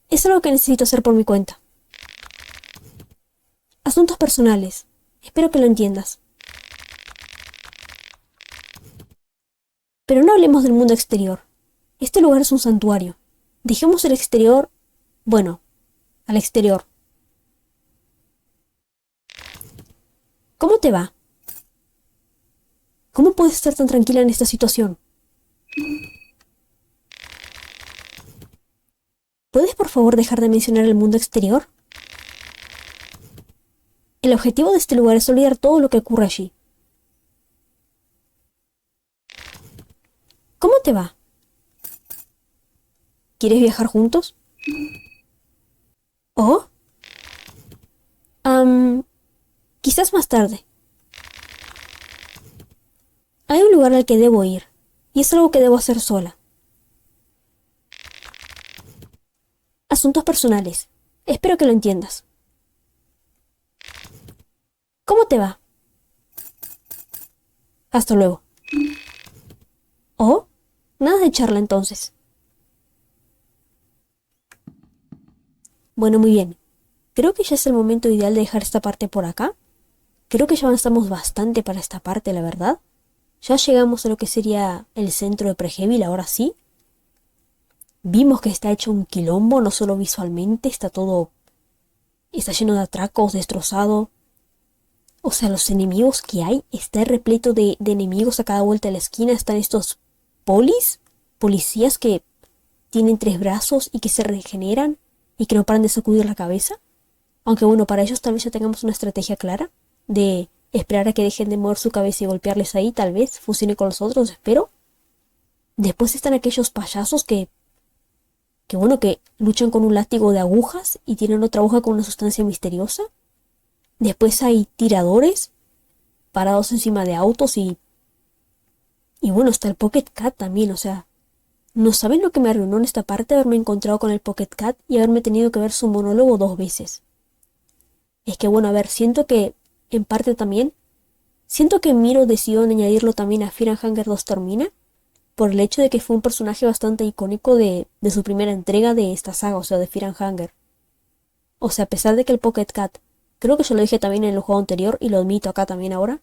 es algo que necesito hacer por mi cuenta. Asuntos personales. Espero que lo entiendas. Pero no hablemos del mundo exterior. Este lugar es un santuario. Dejemos el exterior, bueno, al exterior. ¿Cómo te va? ¿Cómo puedes estar tan tranquila en esta situación? ¿Puedes por favor dejar de mencionar el mundo exterior? El objetivo de este lugar es olvidar todo lo que ocurre allí. ¿Cómo te va? ¿Quieres viajar juntos? ¿Oh? Quizás más tarde. Hay un lugar al que debo ir, y es algo que debo hacer sola. Asuntos personales. Espero que lo entiendas. ¿Cómo te va? Hasta luego. ¿Oh? Nada de charla entonces. Bueno, muy bien. Creo que ya es el momento ideal de dejar esta parte por acá. Creo que ya avanzamos bastante para esta parte, la verdad. Ya llegamos a lo que sería el centro de Prehevil, ahora sí. Vimos que está hecho un quilombo, no solo visualmente, está lleno de atracos, destrozado. O sea, los enemigos que hay, está repleto de enemigos a cada vuelta de la esquina. Están estos policías que tienen 3 brazos y que se regeneran y que no paran de sacudir la cabeza. Aunque bueno, para ellos tal vez ya tengamos una estrategia clara de esperar a que dejen de mover su cabeza y golpearles ahí, tal vez funcione con los otros, espero. Después están aquellos payasos que luchan con un látigo de agujas y tienen otra aguja con una sustancia misteriosa. Después hay tiradores parados encima de autos y bueno, está el Pocket Cat también, o sea, no saben lo que me arruinó en esta parte haberme encontrado con el Pocket Cat y haberme tenido que ver su monólogo 2 veces. Es que bueno, a ver, siento que en parte también, siento que Miro decidió añadirlo también a Fear and Hunger 2 Termina, por el hecho de que fue un personaje bastante icónico de su primera entrega de esta saga, o sea, de Fear and Hunger. O sea, a pesar de que el Pocket Cat, creo que yo lo dije también en el juego anterior y lo admito acá también ahora,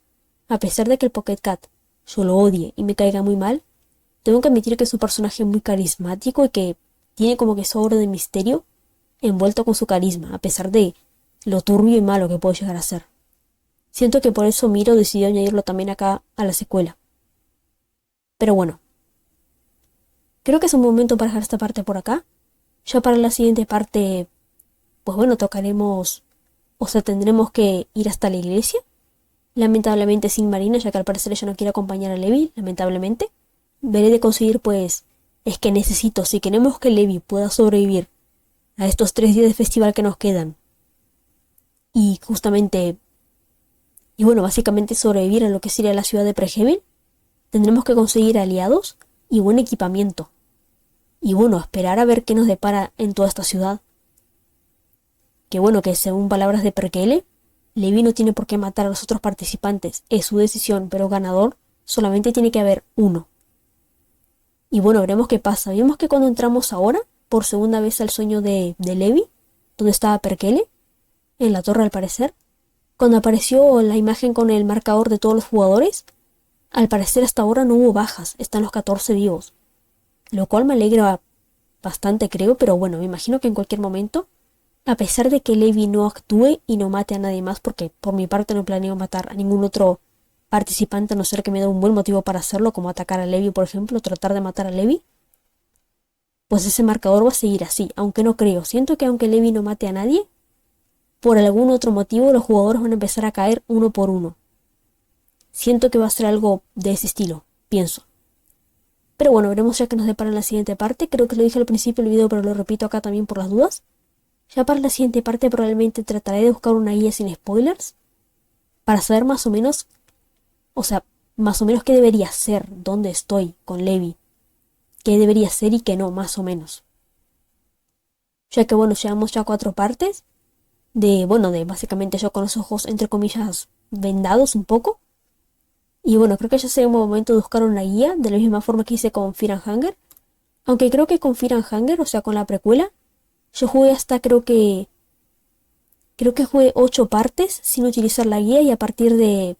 a pesar de que el Pocket Cat yo lo odie y me caiga muy mal, tengo que admitir que es un personaje muy carismático y que tiene como que sobra de misterio envuelto con su carisma, a pesar de lo turbio y malo que puede llegar a ser. Siento que por eso Miro decidió añadirlo también acá a la secuela. Pero bueno, creo que es un momento para dejar esta parte por acá. Ya para la siguiente parte, pues bueno, tocaremos, o sea, tendremos que ir hasta la iglesia. Lamentablemente sin Marina, ya que al parecer ella no quiere acompañar a Levi, lamentablemente. Veré de conseguir, pues, es que necesito, si queremos que Levi pueda sobrevivir a estos 3 días de festival que nos quedan, y justamente, y bueno, básicamente sobrevivir a lo que sería la ciudad de Preheaven, tendremos que conseguir aliados y buen equipamiento. Y bueno, esperar a ver qué nos depara en toda esta ciudad. Que bueno, que según palabras de Perkele, Levi no tiene por qué matar a los otros participantes, es su decisión, pero ganador solamente tiene que haber uno. Y bueno, veremos qué pasa. Vimos que cuando entramos ahora, por segunda vez al sueño de Levi, donde estaba Perkele, en la torre al parecer, cuando apareció la imagen con el marcador de todos los jugadores, al parecer hasta ahora no hubo bajas, están los 14 vivos. Lo cual me alegra bastante, creo, pero bueno, me imagino que en cualquier momento, a pesar de que Levi no actúe y no mate a nadie más, porque por mi parte no planeo matar a ningún otro participante, a no ser que me dé un buen motivo para hacerlo, como atacar a Levi, por ejemplo, tratar de matar a Levi, pues ese marcador va a seguir así, aunque no creo. Siento que aunque Levi no mate a nadie, por algún otro motivo los jugadores van a empezar a caer uno por uno. Siento que va a ser algo de ese estilo, pienso. Pero bueno, veremos ya que nos depara en la siguiente parte. Creo que lo dije al principio del video, pero lo repito acá también por las dudas. Ya para la siguiente parte probablemente trataré de buscar una guía sin spoilers, para saber más o menos, o sea, más o menos qué debería ser, dónde estoy con Levi, qué debería ser y qué no, más o menos. Ya que bueno, llevamos ya 4 partes, de básicamente yo con los ojos entre comillas vendados un poco. Y bueno, creo que ya sería un momento de buscar una guía, de la misma forma que hice con Fear and Hunger. Aunque creo que con Fear and Hunger, o sea con la precuela, yo jugué hasta creo que jugué 8 partes sin utilizar la guía, y a partir de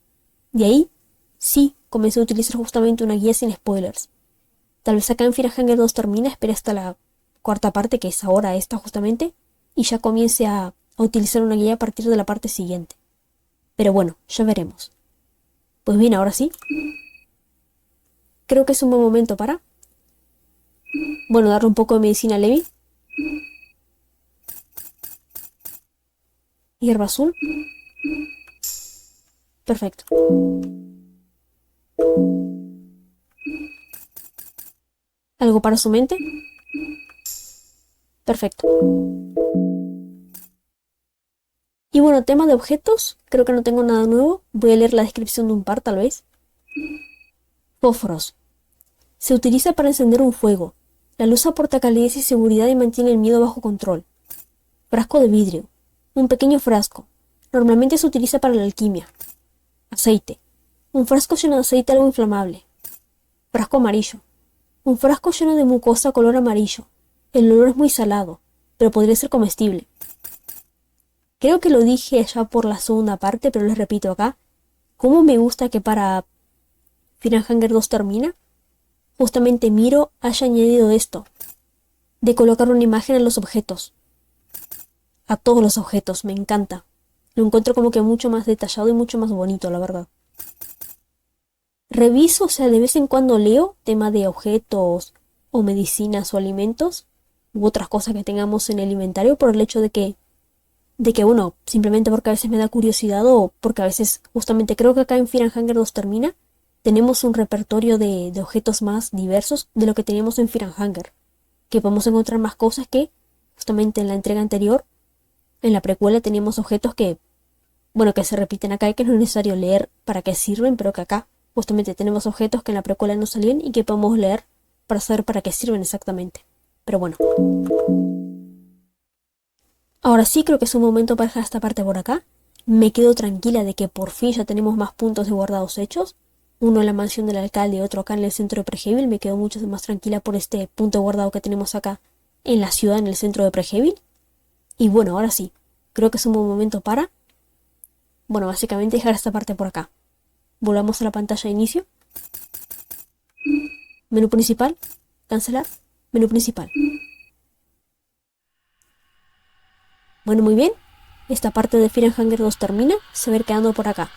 ahí sí comencé a utilizar justamente una guía sin spoilers. Tal vez acá en Fear and Hunger 2 termina, espere hasta la 4ª parte, que es ahora esta justamente, y ya comience a utilizar una guía a partir de la parte siguiente. Pero bueno, ya veremos. Pues bien, ahora sí, creo que es un buen momento para, bueno, darle un poco de medicina a Levi. Hierba azul. Perfecto. ¿Algo para su mente? Perfecto. Y bueno, tema de objetos, creo que no tengo nada nuevo. Voy a leer la descripción de un par, tal vez. Fósforos. Se utiliza para encender un fuego. La luz aporta calidez y seguridad y mantiene el miedo bajo control. Frasco de vidrio. Un pequeño frasco. Normalmente se utiliza para la alquimia. Aceite. Un frasco lleno de aceite algo inflamable. Frasco amarillo. Un frasco lleno de mucosa color amarillo. El olor es muy salado, pero podría ser comestible. Creo que lo dije allá por la segunda parte, pero les repito acá. ¿Cómo me gusta que para Fear and Hunger 2 termina? Justamente Miro haya añadido esto, de colocar una imagen en los objetos. A todos los objetos, me encanta. Lo encuentro como que mucho más detallado y mucho más bonito, la verdad. Reviso, o sea, de vez en cuando leo tema de objetos o medicinas o alimentos u otras cosas que tengamos en el inventario, por el hecho de que bueno, simplemente porque a veces me da curiosidad, o porque a veces, justamente creo que acá en Fear and Hunger 2 termina, tenemos un repertorio de objetos más diversos de lo que teníamos en Fear and Hunger, que podemos encontrar más cosas que justamente en la entrega anterior. En la precuela teníamos objetos que, bueno, que se repiten acá y que no es necesario leer para qué sirven, pero que acá justamente tenemos objetos que en la precuela no salían y que podemos leer para saber para qué sirven exactamente. Pero bueno. Ahora sí creo que es un momento para dejar esta parte por acá. Me quedo tranquila de que por fin ya tenemos más puntos de guardados hechos. uno en la mansión del alcalde y otro acá en el centro de Prejevil. Me quedo mucho más tranquila por este punto guardado que tenemos acá en la ciudad, en el centro de Prejevil. Y bueno, ahora sí, creo que es un buen momento para, bueno, básicamente dejar esta parte por acá. Volvamos a la pantalla de inicio. Menú principal, cancelar, menú principal. Bueno, muy bien. Esta parte de Fear and Hunger 2 termina, se va a ir quedando por acá.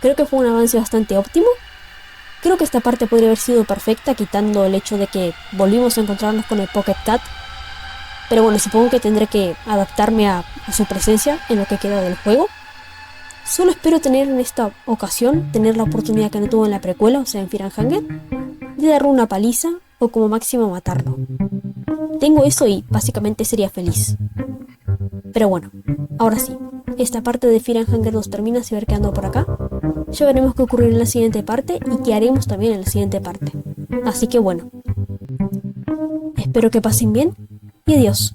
Creo que fue un avance bastante óptimo. Creo que esta parte podría haber sido perfecta, quitando el hecho de que volvimos a encontrarnos con el Pocket Cat. Pero bueno, supongo que tendré que adaptarme a su presencia en lo que queda del juego. Solo espero tener en esta ocasión, tener la oportunidad que no tuve en la precuela, o sea en Fear and Hunger, de darle una paliza o como máximo matarlo. Tengo eso y básicamente sería feliz. Pero bueno, ahora sí, esta parte de Fear and Hunger 2 termina, se va a ir quedando por acá. Ya veremos qué ocurrirá en la siguiente parte y qué haremos también en la siguiente parte. Así que bueno, espero que pasen bien y adiós.